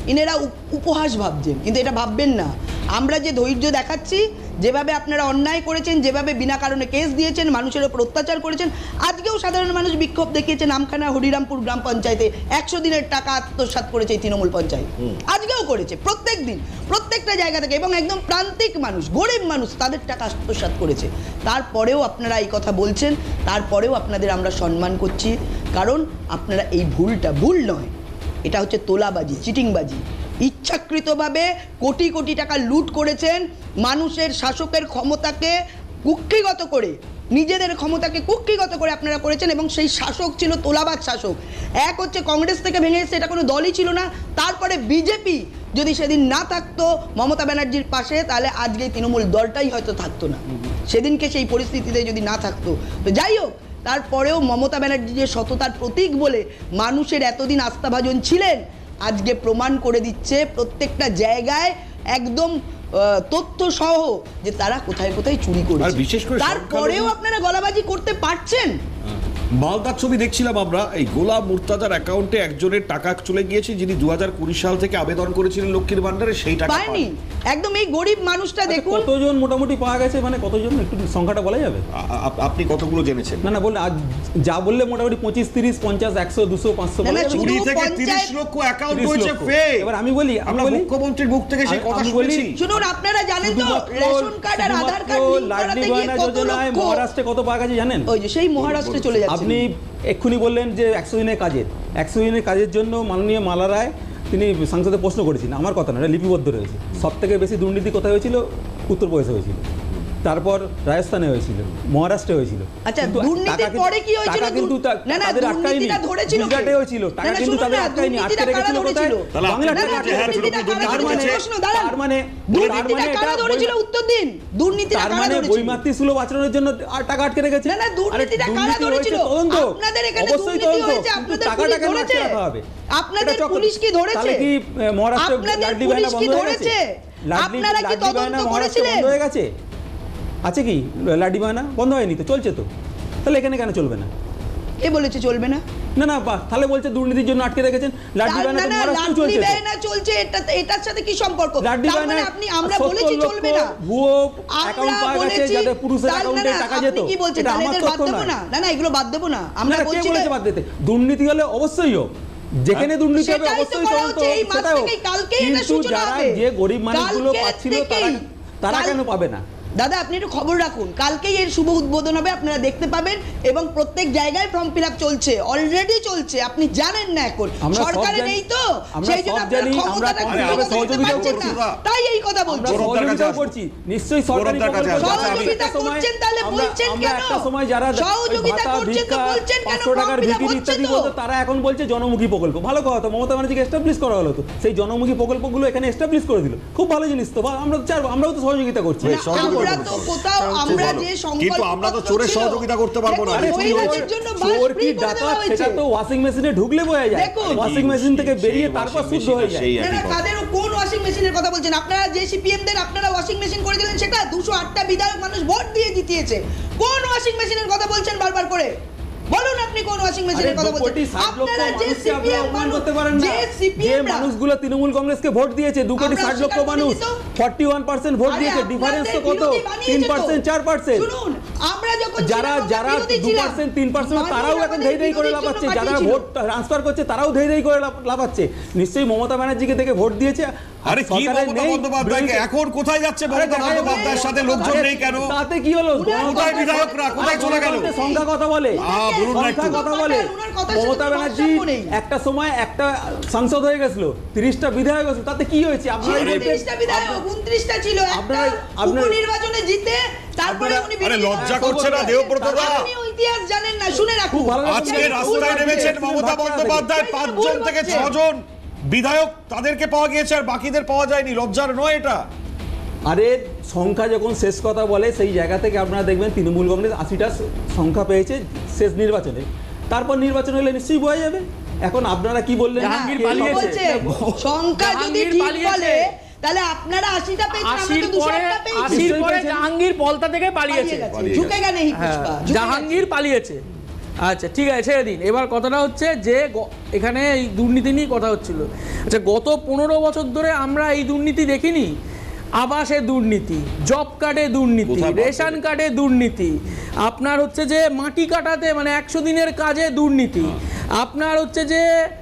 ইনারা উপহাস ভাবছেন, কিন্তু এটা ভাববেন না। আমরা যে ধৈর্য দেখাচ্ছি, যেভাবে আপনারা অন্যায় করেছেন, যেভাবে বিনা কারণে কেস দিয়েছেন, মানুষের ওপর অত্যাচার করেছেন, আজকেও সাধারণ মানুষ বিক্ষোভ দেখিয়েছে নামখানা হরিরামপুর গ্রাম পঞ্চায়েতে 100 দিনের টাকা আত্মসাৎ করেছে এই তৃণমূল পঞ্চায়েত, আজকেও করেছে, প্রত্যেক দিন প্রত্যেকটা জায়গা থেকে, এবং একদম প্রান্তিক মানুষ, গরিব মানুষ, তাদের টাকা আত্মসাৎ করেছে। তারপরেও আপনারা এই কথা বলছেন, তারপরেও আপনাদের আমরা সম্মান করছি, কারণ আপনারা এই ভুলটা ভুল নয়, এটা হচ্ছে তোলাবাজি, চিটিংবাজি। ইচ্ছাকৃতভাবে কোটি কোটি টাকা লুট করেছেন, মানুষের শাসকের ক্ষমতাকে কুক্ষিগত করে, নিজেদের ক্ষমতাকে কুক্ষিগত করে আপনারা করেছেন, এবং সেই শাসক ছিল তোলাবাজ শাসক। এক হচ্ছে কংগ্রেস থেকে ভেঙে এসেছে, এটা কোনো দলই ছিল না। তারপরে বিজেপি যদি সেদিন না থাকতো মমতা ব্যানার্জির পাশে, তাহলে আজকে তৃণমূল দলটাই হয়তো থাকতো না, সেদিনকে সেই পরিস্থিতিতে যদি না থাকতো। তো যাই হোক, তারপরেও মমতা ব্যানার্জি যে সততার প্রতীক বলে মানুষের এতদিন আস্থাভাজন ছিলেন, আজকে প্রমাণ করে দিচ্ছে প্রত্যেকটা জায়গায় একদম তথ্য সহ যে তারা কোথায় কোথায় চুরি আর করেছে। বিশেষ করে তারপরেও আপনারা গলাবাজি করতে পারছেন। মালদার ছবি দেখছিলাম আমরা, এই গোলাম মুর্তাজার অ্যাকাউন্টে একজনের টাকা চলে গিয়েছে যিনি 2020 সাল থেকে আবেদন করেছিলেন লক্ষ্মীর ভান্ডারে, সেই টাকা পায়নি। একদম এই গরিব মানুষটা দেখুন। কতজন মোটামুটি পাওয়া গেছে, মানে কতজন একটু সংখ্যাটা বলা যাবে? আপনি কতগুলো জেনেছেন? না না, বললে আজ যা বললে মোটামুটি 25, 30, 50, 100, 200, 500 না, না, বলা যাবে? চুরি থেকে পঞ্চায়েত- 30 লক্ষ অ্যাকাউন্ট 30 হয়েছে লক্ষ। ফেক। এবার আমি বলি আমরা মুখ্যমন্ত্রীর মুখ থেকে সেই কথা আমি বলি, শুনেছি। শুনুন, আপনারা জানেন তো রেশন কার্ড আর আধার কার্ড লিংক করাতে লাডলি গিয়ে বায়না কত যোজনায় লক্ষ। মহারাষ্ট্রে কত পাওয়া গেছে জানেন? ওই যে সেই মহারাষ্ট্রে চলে যাচ্ছে। আপনি এক্ষুনি বললেন যে 100 দিনের কাজের 100 দিনের কাজের জন্য মাননীয় মালা রায় তিনি সংসদে প্রশ্ন করেছিলেন, আমার কথা না, এটা লিপিবদ্ধ রয়েছে। সব থেকে বেশি দুর্নীতি কোথায় হয়েছিল? উত্তরপ্রদেশে হয়েছিল, তারপর রাজস্থানে হয়েছিল, মহারাষ্ট্রে হয়েছিল। আচ্ছা, কিন্তু দুর্নীতির টাকা কিন্তু- পরে কি হয়েছিল? টাকা কিন্তু না, না, তাদের আটকায়নি। দুর্নীতিটা ধরেছিল কে? গুজরাটে হয়েছিল, না, টাকা না, কিন্তু শুনুন তাদের না, আটকায়নি, আটকে দুর্নীতিটা রেখেছিল কারা কোথায়? ধরেছিল? তাহলে বাংলা আপনি টাকা বলছেন, হ্যাঁ, দুর্নীতিটা কারা তার ধরেছিল? মানে- প্রশ্ন দাঁড়ান। তার মানে দুর্নীতিটা কারা ধরেছিল? উত্তর দিন। দুর্নীতিটা তার কারা মানে ধরেছিল? বইমাতৃ সুলভ আচরণের জন্য টাকা আটকে রেখেছে। না, না, দুর্নীতিটা আরে কারা দুর্নীতি ধরেছিল? হয়েছে, তদন্ত। আপনাদের এখানে অবশ্যই দুর্নীতি তদন্ত, হয়েছে, কিন্তু আপনাদের টাকাটা পুলিশ কেন ধরেছে? আটকে রাখা হবে? আপনাদের এটা চক্র। পুলিশ কি ধরেছে? তাহলে কি মহারাষ্ট্রে আপনাদের লাডলি পুলিশ বায়না কি বন্ধ হয়ে ধরেছে? গেছে? আপনারা কি লাডলি তদন্ত বায়না মহারাষ্ট্রে করেছিলেন? বন্ধ হয়ে গেছে? আছে কি লাডলি বায়না? বন্ধ হয়নি তো, চলছে তো। তাহলে এখানে কেন চলবে না? কে বলেছে চলবে না? না না, তাহলে বলছে দুর্নীতির জন্য আটকে রেখেছেন। লাডলি বায়না না, তো না, মহারাষ্ট্রে লাডলি চলছে তো। বায়না চলছে, এটার সাথে কি সম্পর্ক? লাডলি তার মানে বায়না আপনি আমরা বলেছি চলবে না। ভুয়ো আমরা অ্যাকাউন্ট পাওয়া গেছে বলেছি, যাতে পুরুষের তার অ্যাকাউন্টে না, টাকা আপনি যেত। কি বলছেন? এটা তাহলে আমার এদের বাদ তথ্য দেবো নয়। না? না, না, এগুলো বাদ দেবো না। না আমরা না, কে বলছি বলেছে বাদ দিতে? দুর্নীতি হলে অবশ্যই হোক, যেখানে দুর্নীতি হবে সেটাই তো অবশ্যই করা তদন্ত হচ্ছে, এই মাস সেটা হোক। থেকেই, কালকেই এটা কিন্তু সূচনা যারা হবে। যে গরিব মানুষগুলো কালকের পাচ্ছিল থেকেই। তারা কেন পাবে না? দাদা, আপনি একটু খবর রাখুন, কালকেই এর শুভ উদ্বোধন হবে, আপনারা দেখতে পাবেন। এবং প্রত্যেক জায়গায় ফর্ম ফিল আপ চলছে, অলরেডি চলছে, আপনি জানেন না এখন আমরা সব সরকারে জানি, নেই তো, আমরা সেই জন্য সব আপনারা জানি, ক্ষমতাটা আমরা কিভাবে সহযোগিতা করতে করছি। পারছেন না। তাই এই কথা আমরা বলছি। গৌরবদার কাছে সহযোগিতা আসবো। করছি, নিশ্চয়ই সরকারি গৌরবদার কাছে প্রকল্প আসবো। আছে। সহযোগিতা একটা সময় করছেন, তাহলে বলছেন আমরা কেন? একটা সময় যারা সহযোগিতা ভাতা, করছেন তো ভিক্ষা, বলছেন কেন? 500 টাকার ফর্ম fill up ভিত্তি হচ্ছে ইত্যাদি তো। বলতো, তারা এখন বলছে জনমুখী প্রকল্প। ভালো কথা, মমতা ব্যানার্জিকে এস্টাবলিশ করা হলো তো, সেই জনমুখী প্রকল্পগুলো এখানে এস্টাবলিশ করে দিল। খুব ভালো জিনিস তো, আমরা চাইবো, আমরাও তো সহযোগিতা করছি। না, আমরা তো কোথাও আমরা যে কিন্তু আমরা তো চোরের সহযোগিতা করতে পারবো না। দেখুন, আরে চুরি মহিলাদের হয়েছে। জন্য বাস চোর ফ্রি কি করে দেওয়া ডাকাত হয়েছে। সেটা তো ওয়াশিং মেশিনে ঢুকলে বোঝা যায়। দেখুন। ওয়াশিং মেশিন থেকে বেরিয়ে সেই তারপর washing শুদ্ধ machine হয়ে আর যায়। সেই না, একই না, কথা। কাদের কোন ওয়াশিং মেশিনের কথা বলছেন? আপনারা যে সিপিএম দের আপনারা ওয়াশিং মেশিন করে দিলেন, সেটা 208টা বিধায়ক মানুষ ভোট দিয়ে জিতিয়েছে। কোন ওয়াশিং মেশিনের কথা বলছেন বারবার করে? বলুন আপনি কোন ওয়াশিং মেশিনের কথা বলছেন? আপনারা আপনারা যে সিপিএম করতে পারেন না। যে যে সিপিএম মানুষগুলো তৃণমূল কংগ্রেসকে ভোট দিয়েছে 2 কোটি আমরা 60 লক্ষ স্বীকার করি মানুষ, তো। 41% ভোট আরে দিয়েছে। ডিফারেন্স তো কত? আপনাদের বিরোধী বানিয়েছে তো। 3% 4%। শুনুন, আমরা যখন যারা ছিলাম, আমরা যারা বিরোধী ছিলাম। 2% 3% তারাও মানুষ এখন ধেই ধেই করে আমাদের লাফাচ্ছে, বিরোধীর যারা জন্য ভোট ট্রান্সফার করছে তারাও ধেই ধেই করে লাফাচ্ছে। নিশ্চয়ই মমতা ব্যানার্জিকে দেখে ভোট দিয়েছে। আরে কি সরকারে মমতা নেই, বন্দ্যোপাধ্যায়ের এখন কোথায় যাচ্ছে? মমতা বন্দ্যোপাধ্যায়ের সাথে লোকজন নেই কেন? তাতে কি হলো? কোথায় বিধায়করা? কোথায় চলে গেল? সংখ্যা কথা বলে, বলুন না একটু। সংখ্যা কথা বলে। ওনার কথার সাথে মমতা কোনো ব্যানার্জি ভারসাম্য নেই। একটা সময় একটা সাংসদ হয়ে গেছিল, 30টা বিধায়ক হয়েছিল, তাতে কি হয়েছে? আপনারা 29টা বিধায়ক, 29টা ছিল, একটা আপনারা- উপনির্বাচনে জিতে তারপরে উনি আরে বিরোধী লজ্জা দল করছে না দেবব্রত দা? আপনি ইতিহাস জানেন না, শুনে রাখুন। খুব ভালো লাগছে। আজকে রাস্তায় নেমেছেন মমতা বন্দ্যোপাধ্যায়, 5 জন থেকে 6 জন বিধায়ক তাদেরকে পাওয়া গিয়েছে আর বাকিদের পাওয়া যায়নি। লজ্জার নয় এটা? আরে সংখ্যা যখন শেষ কথা বলে, সেই জায়গা থেকে আপনারা দেখবেন তৃণমূল কংগ্রেস 80টা সংখ্যা পেয়েছে শেষ নির্বাচনে। তারপর নির্বাচন হলে নিশ্চয়ই বোঝা যাবে। এখন আপনারা কি বললেন? জাহাঙ্গীর কে পালিয়েছে। বলছে, সংখ্যা যদি জাহাঙ্গীর ঠিক পালিয়েছে। বলে তাহলে আপনারা 80টা পেয়েছেন, আমরা 80 তো 208টা পেয়েছি। 80 পরে জাহাঙ্গীর পলতা থেকে পালিয়েছে। ঝুঁকে গেছে এই পুষ্পা, ঝুঁকে জাহাঙ্গীর পালিয়েছে। আচ্ছা ঠিক আছে, ছেড়ে দিন। এবার কথাটা হচ্ছে যে এখানে এই দুর্নীতি নিয়ে কথা হচ্ছিল। আচ্ছা, গত 15 বছর ধরে আমরা এই দুর্নীতি দেখিনি? আবাসে দুর্নীতি, জব কার্ডে দুর্নীতি, কোথায় পাবে? রেশন কার্ডে দুর্নীতি, আপনার হচ্ছে যে মাটি কাটাতে মানে 100 দিনের কাজে দুর্নীতি, আপনার হচ্ছে যে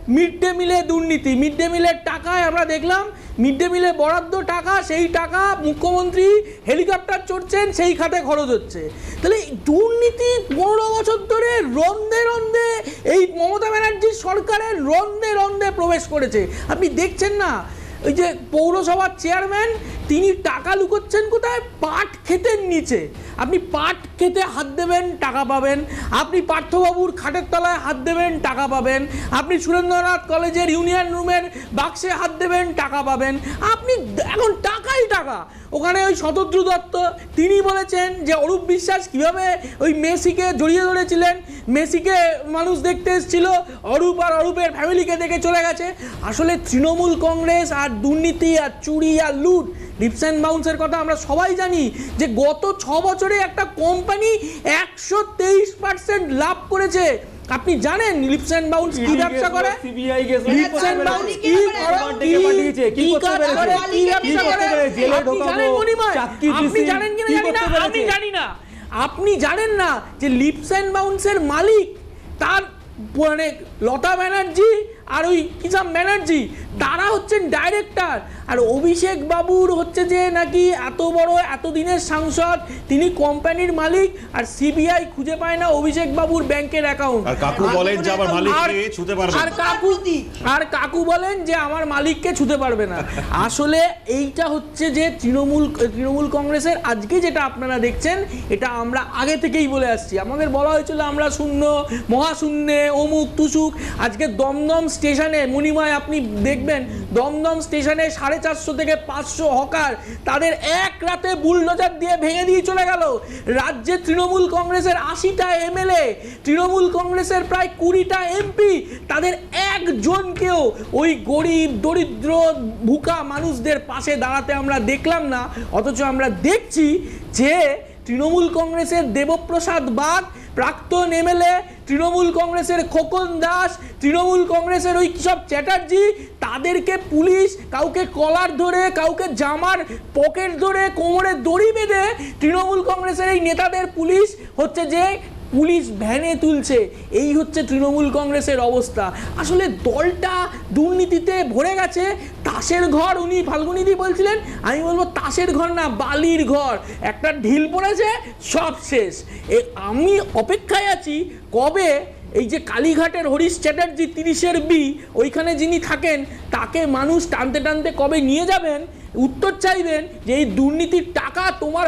মিড ডে মিলে দুর্নীতি। মিড ডে মিলের টাকায় আমরা দেখলাম মিড ডে মিলে বরাদ্দ টাকা, সেই টাকা মুখ্যমন্ত্রী হেলিকপ্টার চড়ছেন, সেই খাতে খরচ হচ্ছে। তাহলে এই দুর্নীতি 15 বছর ধরে রন্ধে রন্ধে এই মমতা ব্যানার্জির সরকারের রন্ধে রন্ধে প্রবেশ করেছে। আপনি দেখছেন না ওই যে পৌরসভার চেয়ারম্যান তিনি টাকা লুকোচ্ছেন কোথায়? পাট ক্ষেতের নিচে। আপনি পাট খেতে হাত দেবেন টাকা পাবেন, আপনি পার্থবাবুর খাটের তলায় হাত দেবেন টাকা পাবেন, আপনি সুরেন্দ্রনাথ কলেজের ইউনিয়ন রুমের বাক্সে হাত দেবেন টাকা পাবেন। আপনি এখন টাকাই টাকা। ওখানে ওই শতদ্রু দত্ত তিনি বলেছেন যে অরূপ বিশ্বাস কিভাবে ওই মেসিকে জড়িয়ে ধরেছিলেন, মেসিকে মানুষ দেখতে এসেছিল, অরূপ আর অরূপের ফ্যামিলিকে দেখে চলে গেছে। আসলে তৃণমূল কংগ্রেস আর দুর্নীতি আর চুরি আর লুট, লিপস অ্যান্ড বাউন্সের কথা আমরা সবাই জানি যে গত 6 বছরে একটা কোম্পানি 123% লাভ করেছে। আপনি জানেন লিপস অ্যান্ড বাউন্স কি ব্যবসা করে? সিবিআই গেছে, লিপস অ্যান্ড বাউন্স কি পাঠিয়েছে, কি করতে পেরেছে, কি ব্যবসা করে? জেলে আপনি ঢোকাবো, জানেন মণিময়? চাকরি আপনি দিছি, জানেন কিনা কি জানি না, করতে পেরেছে? আমি জানি না। আপনি জানেন না যে লিপস অ্যান্ড বাউন্সের মালিক তার মানে লতা ব্যানার্জি আর ওই কিষাম ব্যানার্জি তারা হচ্ছেন ডাইরেক্টর, আর অভিষেক বাবুর হচ্ছে যে নাকি এত বড় এতদিনের সাংসদ, তিনি কোম্পানির মালিক, আর সিবিআই খুঁজে পায় না অভিষেক বাবুর ব্যাংকের অ্যাকাউন্ট। আর কাকু বলেন যে আমার মালিককে ছুতে পারবে না। আর কাকু বলেন যে আমার মালিককে ছুতে পারবে না। আসলে এইটা হচ্ছে যে তৃণমূল কংগ্রেসের আজকে যেটা আপনারা দেখছেন, এটা আমরা আগে থেকেই বলে আসছি। আমাদের বলা হয়েছিল আমরা শূন্য, মহাশূন্যে, অমুক তুসুক। আজকে দমদম স্টেশনে মণিময় আপনি দেখবেন, দমদম স্টেশনে 450 থেকে 500 হকার তাদের এক রাতে বুলডোজার দিয়ে ভেঙে দিয়ে চলে গেল। রাজ্যে তৃণমূল কংগ্রেসের 80টা এমএলএ, তৃণমূল কংগ্রেসের প্রায় 20টা এমপি, তাদের একজনকেও ওই গরিব দরিদ্র ভুকা মানুষদের পাশে দাঁড়াতে আমরা দেখলাম না। অথচ আমরা দেখছি যে তৃণমূল কংগ্রেসের দেবপ্রসাদ বাগ, প্রাক্তন এমএলএ, তৃণমূল কংগ্রেসের খোকন দাস, তৃণমূল কংগ্রেসের ওই কিসব চ্যাটার্জি, তাদেরকে পুলিশ কাউকে কলার ধরে, কাউকে জামার পকেট ধরে, কোমরে দড়ি বেঁধে তৃণমূল কংগ্রেসের এই নেতাদের পুলিশ হচ্ছে যে পুলিশ ভ্যানে তুলছে। এই হচ্ছে তৃণমূল কংগ্রেসের অবস্থা। আসলে দলটা দুর্নীতিতে ভরে গেছে। তাসের ঘর, উনি ফাল্গুনিদি বলছিলেন, আমি বলবো তাসের ঘর না, বালির ঘর। একটা ঢিল পড়েছে, সব শেষ। আমি অপেক্ষায় আছি কবে এই যে কালীঘাটের হরিশ চ্যাটার্জি 30-এর বি, ওইখানে যিনি থাকেন, তাকে মানুষ টানতে টানতে কবে নিয়ে যাবেন, উত্তর চাইবেন যে এই দুর্নীতির টাকা তোমার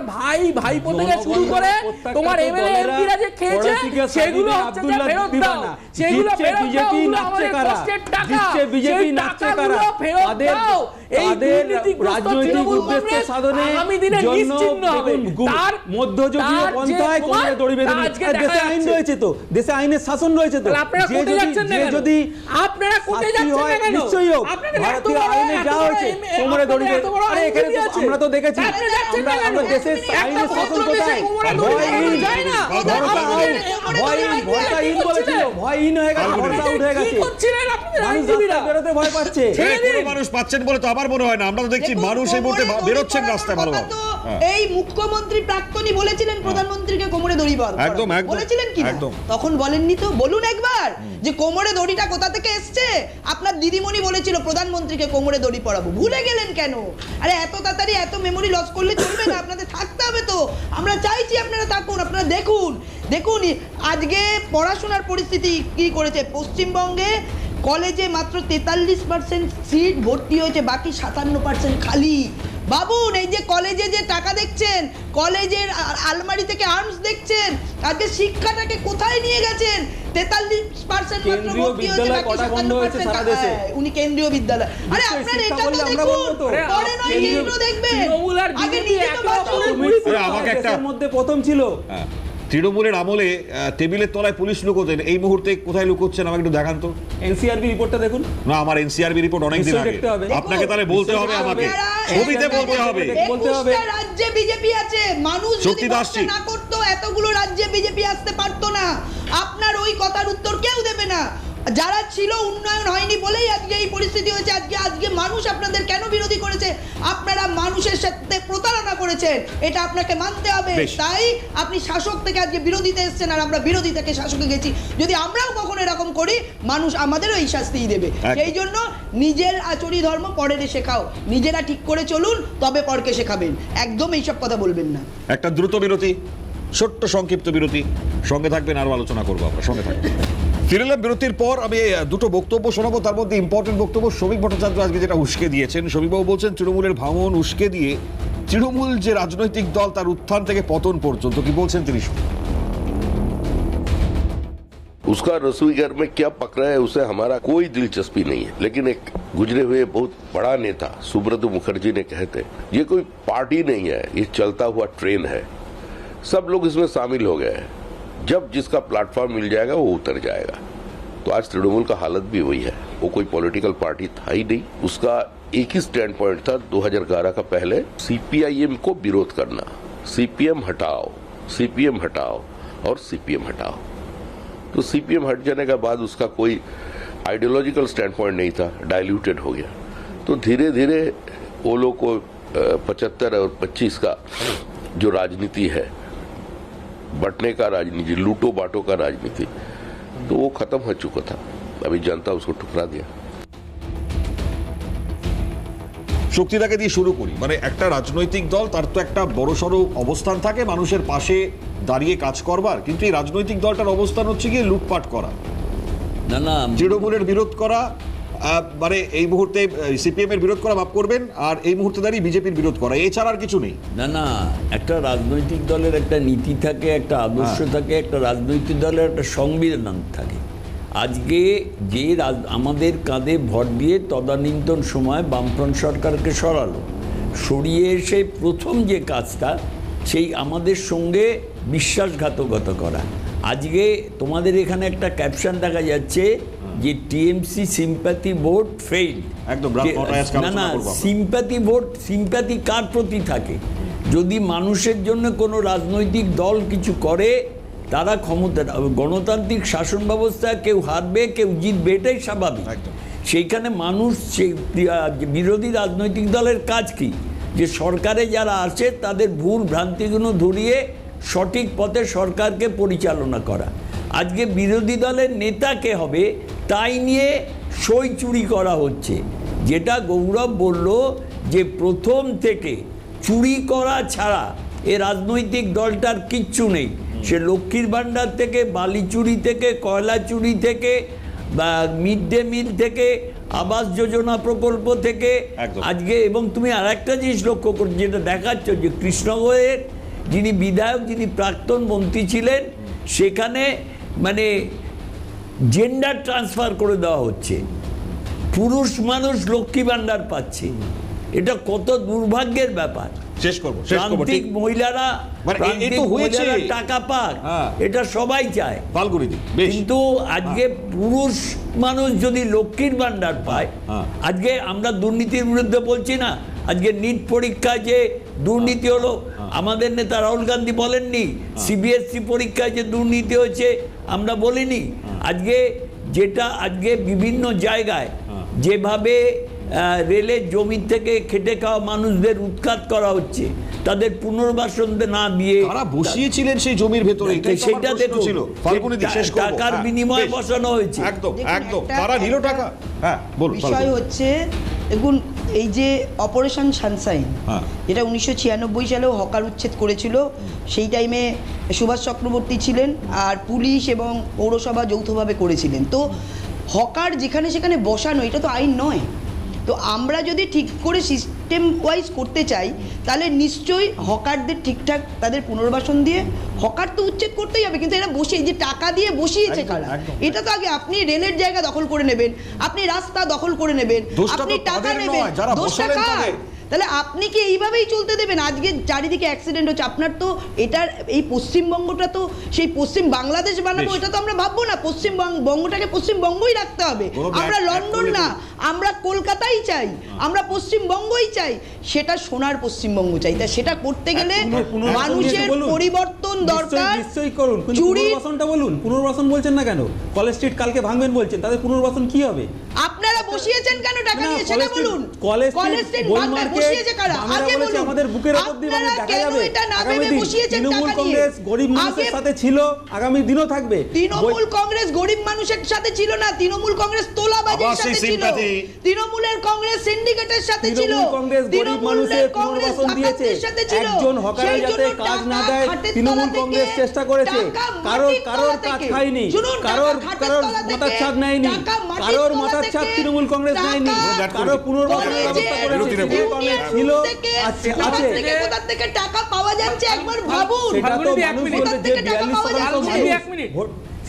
ভাইপো থেকে শুরু করে তোমার এমএলএ এমপিরা যে খেয়েছে, সেগুলো হচ্ছে যে ফেরত দাও, সেগুলো ফেরত দাও, আমাদের কষ্টের টাকা, সেই টাকাগুলো ফেরত দাও। এই দুর্নীতিগ্রস্ত তৃণমূল কংগ্রেস আগামী দিনে নিশ্চিহ্ন হবে। তার মধ্যযুগীয় পন্থায় কোমরে দড়ি বেঁধে দেশে আইন রয়েছে, তো দেশে আইনের শাসন রয়েছে, তো আপনারা কোটে যাচ্ছেন না কেন? যদি আপনারা কোটে যাচ্ছেন না কেন? নিশ্চয়ই হোক, ভারতীয় আইনে যা হয়েছে কোমরে দড়ি বেঁধে। আরে এখানে তো আমরা তো দেখেছি, আমরা দেশের আইনের শাসন কোথায়? ভয়হীন বলেছিল, ভয়হীন হয়ে গেছে, ভরসা উঠে গেছে, বেরোতে ভয় পাচ্ছে। মানুষ পাচ্ছেন বলে তো আমার মনে হয় না। আমরা তো দেখছি মানুষ এই মুহূর্তে বেরোচ্ছেন রাস্তায় ভালোভাবে। এই মুখ্যমন্ত্রী প্রাক্তনী বলেছিলেন প্রধানমন্ত্রীকে কোমরে দড়ি বাঁধতে, একদম একদম বলেছিলেন কি? একদম। তখন বলেননি তো? বলুন একবার যে কোমরে দড়িটা কোথা থেকে এসছে। আপনার দিদিমণি বলেছিল প্রধানমন্ত্রীকে কোমরে দড়ি পরাবো, ভুলে গেলেন কেন? আরে এত তাড়াতাড়ি এত মেমোরি লস করলে চলবে না, আপনাদের থাকতে হবে। তো আমরা চাইছি আপনারা থাকুন, আপনারা দেখুন। আজকে পড়াশোনার পরিস্থিতি কি করেছে পশ্চিমবঙ্গে। কলেজে মাত্র 43% সিট ভর্তি হয়েছে, বাকি 57% খালি। বাবুন, এই যে কলেজে যে টাকা দেখছেন, কলেজের আলমারি থেকে আর্মস দেখছেন, আজকে শিক্ষাটাকে কোথায় নিয়ে গেছেন? 43% মাত্র ভর্তি হয়েছে, বাকি 57% টাকা। উনি কেন্দ্রীয় বিদ্যালয়। আরে আপনারা এটা তো দেখুন, পরে নয় কেন্দ্র দেখবেন, আগে নিজে তো বাঁচুন। আমাকে একটা মধ্যে প্রথম ছিল তৃণমূলের আমলে টেবিলের তলায় পুলিশ লুকোতেন, এই মুহূর্তে কোথায় লুকোচ্ছেন আমাকে একটু দেখান তো। এনসিআরবি রিপোর্টটা দেখুন না, আমার এনসিআরবি রিপোর্ট অনেকদিন আগে। আপনাকে তাহলে বলতে হবে, আমাকে ছবিতে বলতে হবে। 21টা রাজ্যে বিজেপি আছে, মানুষ যদি ভরসা না করতো এতগুলো রাজ্যে বিজেপি আসতে পারতো না। আপনার ওই কথার উত্তর কেউ দেবে না। যারা ছিল উন্নয়ন হয়নি বলেই আজকে এই পরিস্থিতি হয়েছে। আজকে মানুষ আপনাদের কেন বিরোধী করেছে? আপনারা মানুষের সাথে প্রতারণা করেছেন, এটা আপনাকে মানতে হবে। তাই আপনি শাসক থেকে আজকে বিরোধীতে এসেছেন, আর আমরা বিরোধী থেকে শাসকে গেছি। যদি আমরাও কখনো এরকম করি, মানুষ আমাদেরও এই শাস্তিই দেবে। সেই জন্য নিজের আচরি ধর্ম পরের শেখাও, নিজেরা ঠিক করে চলুন, তবে পরকে শেখাবেন। একদম এইসব কথা বলবেন না। একটা দ্রুত বিরতি, ছোট্ট সংক্ষিপ্ত বিরতি, সঙ্গে থাকবেন, আরো আলোচনা করবো আমরা, সঙ্গে থাকবেন। ফিরে এলাম বিরতির পর। আমি দুটো বক্তব্য শোনাবো, তার মধ্যে ইম্পর্টেন্ট বক্তব্য শ্রমিক ভট্টাচার্য আজকে যেটা উস্কে দিয়েছেন। শ্রমিকবাবু বলছেন তৃণমূলের ভাঙন উস্কে দিয়ে তৃণমূল যে রাজনৈতিক দল তার উত্থান থেকে পতন পর্যন্ত কি বলছেন তিনি শুনুন। उसका रसोई घर में क्या पक रहा है उसे हमारा कोई दिलचस्पी नहीं है, लेकिन एक गुजरे हुए बहुत बड़ा नेता सुब्रत मुखर्जी ने कहते ये कोई पार्टी नहीं है, ये चलता हुआ ट्रेन है, सब लोग इसमें शामिल हो गए हैं, जब जिसका प्लेटफॉर्म मिल जाएगा वो उतर जाएगा। तो आज तृणमूल का हालत भी वही है, वो कोई पॉलिटिकल पार्टी था ही नहीं, उसका एक ही स्टैंड पॉइंट था 2011 का पहले सीपीआईएम को विरोध करना, सीपीएम हटाओ, सीपीएम हटाओ और सीपीएम हटाओ। तो सीपीएम हट जाने के बाद उसका कोई आइडियोलॉजिकल स्टैंड पॉइंट नहीं था, डाइल्यूटेड हो गया। तो धीरे धीरे वो लोग को 75 और 25 का जो राजनीति है, बंटने का राजनीति, लूटो बाटो का राजनीति, तो वो खत्म हो चुका था। अभी जनता उसको ठुकरा दिया। শক্তিদাকে দিয়ে শুরু করি। মানে একটা রাজনৈতিক দল তার তো একটা বড়সড় অবস্থান থাকে মানুষের পাশে দাঁড়িয়ে কাজ করবার, কিন্তু এই রাজনৈতিক দলটার অবস্থান হচ্ছে গিয়ে লুটপাট করা, না তৃণমূলের বিরোধ করা, মানে এই মুহূর্তে সিপিএম এর বিরোধ করা, মাফ করবেন, আর এই মুহূর্তে দাঁড়িয়ে বিজেপির বিরোধ করা, এছাড়া আর কিছু নেই। না একটা রাজনৈতিক দলের একটা নীতি থাকে, একটা আদর্শ থাকে, একটা রাজনৈতিক দলের একটা সংবিধান থাকে। আজকে যে আমাদের কাঁধে ভর দিয়ে তদানীন্তন সময় বামফ্রন্ট সরকারকে সরিয়ে এসে প্রথম যে কাজটা, সেই আমাদের সঙ্গে বিশ্বাসঘাতকতা করা। আজকে তোমাদের এখানে একটা ক্যাপশন দেখা যাচ্ছে যে টিএমসি সিম্প্যাথি ভোট ফেইল। একদম না সিম্প্যাথি কার প্রতি থাকে? যদি মানুষের জন্য কোনো রাজনৈতিক দল কিছু করে, তারা ক্ষমতা, গণতান্ত্রিক শাসন ব্যবস্থা কেউ হারবে কেউ জিতবে, এটাই স্বাভাবিক। সেইখানে মানুষ, সেই বিরোধী রাজনৈতিক দলের কাজ কি? যে সরকারে যারা আছে তাদের ভুল ভ্রান্তিগুলো ধরিয়ে সঠিক পথে সরকারকে পরিচালনা করা। আজকে বিরোধী দলের নেতা কে হবে তাই নিয়ে সই চুরি করা হচ্ছে। যেটা গৌরব বলল যে প্রথম থেকে চুরি করা ছাড়া এ রাজনৈতিক দলটার কিচ্ছু নেই। সে লক্ষ্মীর ভাণ্ডার থেকে, বালি চুরি থেকে, কয়লা চুরি থেকে, বা মিড ডে মিল থেকে, আবাস যোজনা প্রকল্প থেকে আজকে। এবং তুমি আর একটা জিনিস লক্ষ্য করছো, যেটা দেখাচ্ছ যে কৃষ্ণগড়ের যিনি বিধায়ক, যিনি প্রাক্তন মন্ত্রী ছিলেন, সেখানে মানে জেন্ডার ট্রান্সফার করে দেওয়া হচ্ছে, পুরুষ মানুষ লক্ষ্মী ভাণ্ডার পাচ্ছে। এটা কত দুর্ভাগ্যের ব্যাপার। প্রান্তিক মহিলারা টাকা পাক, এটা সবাই চায়, কিন্তু আজকে পুরুষ মানুষ যদি লক্ষ্মীর ভাণ্ডার পায়, আজকে আমরা দুর্নীতির বিরুদ্ধে বলছি না। আজকে নিট পরীক্ষায় যে দুর্নীতি হলো, আমাদের নেতা রাহুল গান্ধী বলেননি। সিবিএসসি পরীক্ষায় যে দুর্নীতি হয়েছে আমরা বলিনি। আজকে যেটা আজকে বিভিন্ন জায়গায় যেভাবে রেলের জমি থেকে খেটে খাওয়া মানুষদের উৎখাত করা হচ্ছে, তাদের পুনর্বাসন না দিয়ে বসিয়েছিলেন সেই জমির ভেতরে, সেটা দেখো টাকার বিনিময়ে বসানো হয়েছে। একদম তারা নিল টাকা। হ্যাঁ, বিষয় হচ্ছে দেখুন, এই যে অপারেশন সানশাইন, যেটা 1996 সালেও হকার উচ্ছেদ করেছিল, সেই টাইমে সুভাষ চক্রবর্তী ছিলেন আর পুলিশ এবং পৌরসভা যৌথভাবে করেছিলেন। তো হকার যেখানে সেখানে বসানো, এটা তো আইন নয়। তো আমরা যদি ঠিক করে সিস্টেম ওয়াইজ করতে চাই, তাহলে নিশ্চয়ই হকারদের ঠিকঠাক তাদের পুনর্বাসন দিয়ে হকার তো উচ্ছেদ করতেই হবে। কিন্তু এরা বসে যে টাকা দিয়ে বসিয়েছে কারা, এটা তো আগে আপনি রেলের জায়গা দখল করে নেবেন, আপনি রাস্তা দখল করে নেবেন, আপনি টাকা নেবেন, দোষটা কার? তাহলে আপনি কি এইভাবেই চলতে দেবেন? আজকে চারিদিকে অ্যাক্সিডেন্ট হচ্ছে। আপনার তো এটার এই পশ্চিমবঙ্গটা তো সেই পশ্চিম বাংলাদেশ বানাবো, এটা তো আমরা ভাববো না। পশ্চিমবঙ্গটাকে পশ্চিমবঙ্গই রাখতে হবে। আমরা লন্ডন না, আমরা কলকাতাই চাই, আমরা পশ্চিমবঙ্গই চাই, সেটা সোনার পশ্চিমবঙ্গ চাই। তা সেটা করতে গেলে মানুষের পরিবর্তন দরকার। পুনর্বাসনটা বলুন, পুনর্বাসন বলছেন না কেন? কলেজ স্ট্রিট কালকে ভাঙবেন বলছেন, তাদের পুনর্বাসন কি হবে? আপনারা বসিয়েছেন কেন টাকা না, নিয়ে সেটা কলেজ বলুন। কলেজ কলেজ স্ট্রিট বই বাংলায় মার্কেট, বসিয়েছে কারা? বাংলা আগে বলেছে বলুন। আমাদের বুকের উপর দিয়ে আপনারা দেখা কেন যাবে। এটা না আগামী ভেবে দিন বসিয়েছেন তৃণমূল টাকা নিয়ে? কংগ্রেস গরিব মানুষের আগে সাথে ছিল, আগামী দিনও থাকবে। তৃণমূল কংগ্রেস গরিব মানুষের সাথে ছিল না, তৃণমূল কংগ্রেস তোলাবাজির আবার সেই সাথে ছিল, sympathy। তৃণমূলের কংগ্রেস সিন্ডিকেটের সাথে ছিল, তৃণমূল কংগ্রেস গরিব মানুষের কংগ্রেস পুনর্বাসন দিয়েছে। ডাকাতদের সাথে ছিল। একজন হকারে সেই যাতে জন্য কাজ না টাকা দেয় খাটের তৃণমূল তলা কংগ্রেস থেকে, চেষ্টা করেছে। টাকা কারোর মাটির কারোর তলা কাজ থেকে। খায়নি, শুনুন, কারোর টাকা খাটের কারোর তলা মাথার থেকে, ছাদ নেয়নি, টাকা মাটির কারোর তলা মাথার থেকে, ছাদ তৃণমূল কংগ্রেস টাকা নেয়নি, that কারোর পুনর্বাসনের কলেজে ব্যবস্থা বিরতি করেছে। নেব। ইউনিয়ন ছিল থেকে আছে কোথা থেকে টাকা পাওয়া যাচ্ছে একবার ভাবুন। সেটা তো ফাল্গুনিদি, এক মানুষ মিনিট। বলবে যে থেকে টাকা 42% পাওয়া যাচ্ছে। মানুষ এক মিনিট।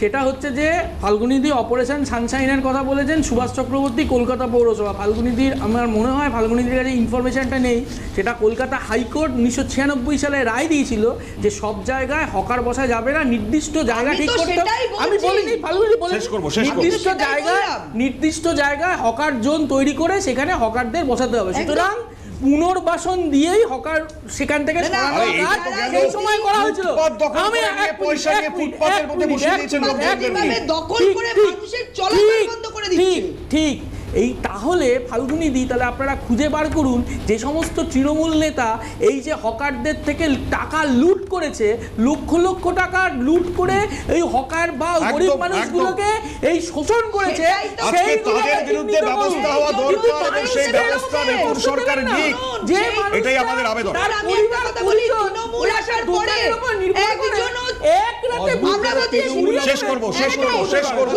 সেটা হচ্ছে যে ফাল্গুনিদি অপারেশন সানশাইনের কথা বলেছেন সুভাষ চক্রবর্তী, কলকাতা পৌরসভা। ফাল্গুনিদির আমার মনে হয় ফাল্গুনিদির কাছে ইনফরমেশনটা নেই, সেটা কলকাতা হাইকোর্ট 1996 সালে রায় দিয়েছিল যে সব জায়গায় হকার বসা যাবে না, নির্দিষ্ট জায়গা আমি ঠিক তো করতে হবে। সেটাই বলছি। আমি বলিনি, ফাল্গুনিদি বলেন শেষ করবো, শেষ করবো। নির্দিষ্ট সেটাই জায়গায় বললাম। নির্দিষ্ট জায়গায় হকার জোন তৈরি করে সেখানে হকারদের বসাতে হবে। একদম। সুতরাং পুনর্বাসন দিয়েই হকার সেখান থেকে না, না, সরানোর আরে এই কাজ তো গেল। সেই সময় করা হয়েছিল। ফুটপাত দখল আমি করে নিয়ে এক মিনিট, পয়সা নিয়ে এক মিনিট, ফুটপাতের এক মধ্যে মিনিট, বসিয়ে এক দিয়েছেন মিনিট, লোকজনকে। এক মিনিট। কিভাবে দখল ঠিক, করে ঠিক, মানুষের চলাচল ঠিক, বন্ধ করে দিচ্ছে। ঠিক, ঠিক। এই তাহলে ফাল্গুনিদি, তাহলে আপনারা খুঁজে বার করুন যে সমস্ত তৃণমূল নেতা এই যে হকারদের থেকে টাকা লুট করেছে, লক্ষ লক্ষ টাকা লুট করে এই হকার বা একদম, গরিব মানুষগুলোকে এই শোষণ করেছে, সেটাই তো। আজকে সেইগুলোকে তাদের বিরুদ্ধে চিহ্নিত করুন। ব্যবস্থা হওয়া কিন্তু দরকার এবং সেই মানুষের ব্যবস্থা এরকম নতুন করতে সরকার পারেন না। নিক। যে এটাই মানুষটা আমাদের আবেদন। তার আর আমি একটা পরিবার কথা বলি, পরিজন, তৃণমূল ওরা আসার দোকানের পরে উপর নির্ভর করে একজনও এক রাতে আমরা যদি শেষ করবো, শেষ করবো, শেষ করবো।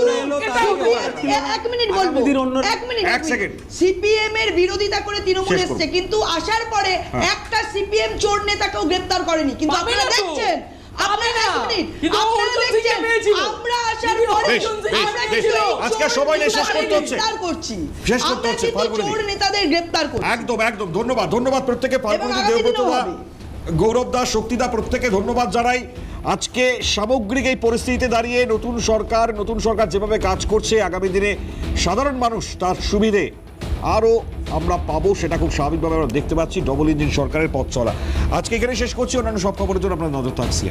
এক মিনিট বলবো, আগামী দিন অন্য- এক মিনিট, এক সেকেন্ড। সিপিএম এর বিরোধিতা করে তৃণমূল শেষ করুন। এসছে, কিন্তু আসার পরে একটা সিপিএম চোর নেতাকেও গ্রেফতার করেনি, কিন্তু পাবে আপনারা না তো। দেখছেন, পাবে আপনারা না। এক মিনিট, কিন্তু আপনারা অর্জুন সিংকে দেখছেন, পেয়েছিল। আমরা আসার কিন্তু পরে বেশ, বেশ, আমরা বেশ। কিন্তু আজকে চোর সময় নেই, শেষ নেতাদের করতে হচ্ছে। গ্রেফতার করছি, শেষ করতে আমরা হচ্ছে, কিন্তু ফাল্গুনি। চোর নেতাদের গ্রেফতার করছি। একদম একদম ধন্যবাদ, ধন্যবাদ প্রত্যেকে। ফাল্গুনি আগামী দেবব্রত দিনেও দা, হবে। গৌরব দাস, শক্তিদা, প্রত্যেকে ধন্যবাদ জানাই। আজকে সামগ্রিক এই পরিস্থিতিতে দাঁড়িয়ে নতুন সরকার যেভাবে কাজ করছে, আগামী দিনে সাধারণ মানুষ তার সুবিধে আরও আমরা পাবো, সেটা খুব স্বাভাবিকভাবে আমরা দেখতে পাচ্ছি। ডবল ইঞ্জিন সরকারের পথ চলা। আজকে এখানে শেষ করছি, অন্যান্য সব খবরের জন্য আপনার নজর থাকছি।